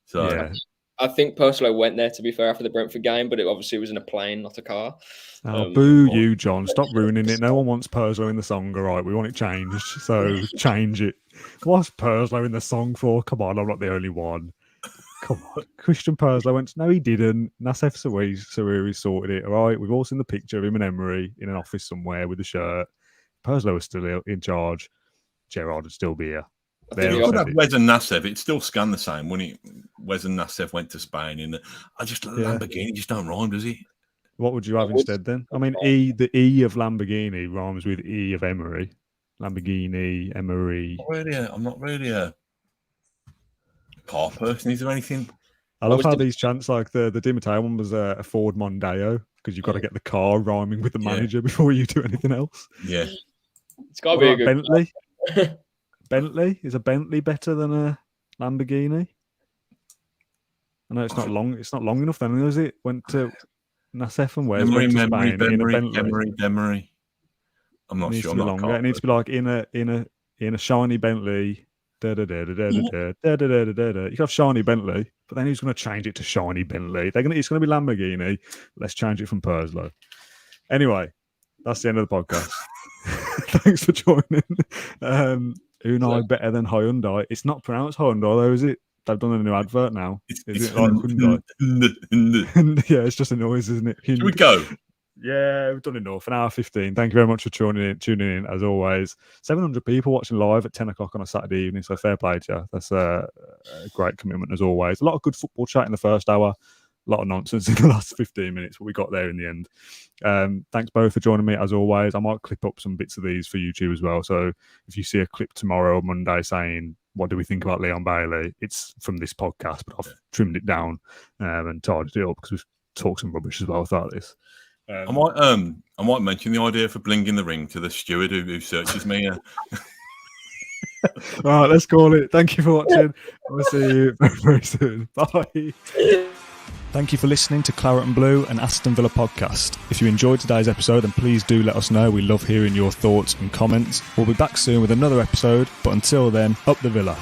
So yeah. I think Purslow went there, to be fair, after the Brentford game, but it obviously was in a plane, not a car. Boo you, John. Stop ruining it. No one wants Purslow in the song, all right? We want it changed, so change it. What's Purslow in the song for? Come on, I'm not the only one. Come on. Christian Purslow went, no, he didn't. Nassef Sawiris sorted it, all right? We've all seen the picture of him and Emery in an office somewhere with a shirt. Purslow was still in charge. Gerrard would still be here. Wes and Nassef, it'd still scan the same, wouldn't it? Wes and Nassef went to Spain, and Lamborghini just don't rhyme, does it? What would you have instead then? I mean, the E of Lamborghini rhymes with E of Emery. Lamborghini, Emery. I'm not really a car person. Is there anything? I love how these chants, like the Di Matteo one was a Ford Mondeo, because you've got to get the car rhyming with the manager before you do anything else. Yeah. It's got to be a good Bentley. Bentley? Is a Bentley better than a Lamborghini? I know it's not long. It's not long enough then, is it? Went to Nassef and Wes went to Spain in a Bentley. Emery. I'm not sure. It needs to be like in a shiny Bentley. You can have shiny Bentley, but then who's going to change it to shiny Bentley? It's going to be Lamborghini. Let's change it from Purslow. Anyway, that's the end of the podcast. Thanks for joining. Unai better than Hyundai. It's not pronounced Hyundai though, is it? They've done a new advert now. Is it like Hyundai? Yeah, it's just a noise, isn't it? Here we go. Yeah, we've done enough. An hour 15. Thank you very much for tuning in as always. 700 people watching live at 10 o'clock on a Saturday evening, so fair play to you. That's a great commitment as always. A lot of good football chat in the first hour. A lot of nonsense in the last 15 minutes, but we got there in the end. Thanks both for joining me as always. I might clip up some bits of these for YouTube as well. So if you see a clip tomorrow or Monday saying, what do we think about Leon Bailey? It's from this podcast, but I've trimmed it down and tidied it up because we've talked some rubbish as well throughout this. I might mention the idea for blinging the ring to the steward who searches me. Right, let's call it. Thank you for watching. We'll see you very, very soon. Bye. Thank you for listening to Claret and Blue and Aston Villa podcast. If you enjoyed today's episode, then please do let us know. We love hearing your thoughts and comments. We'll be back soon with another episode, but until then, up the Villa.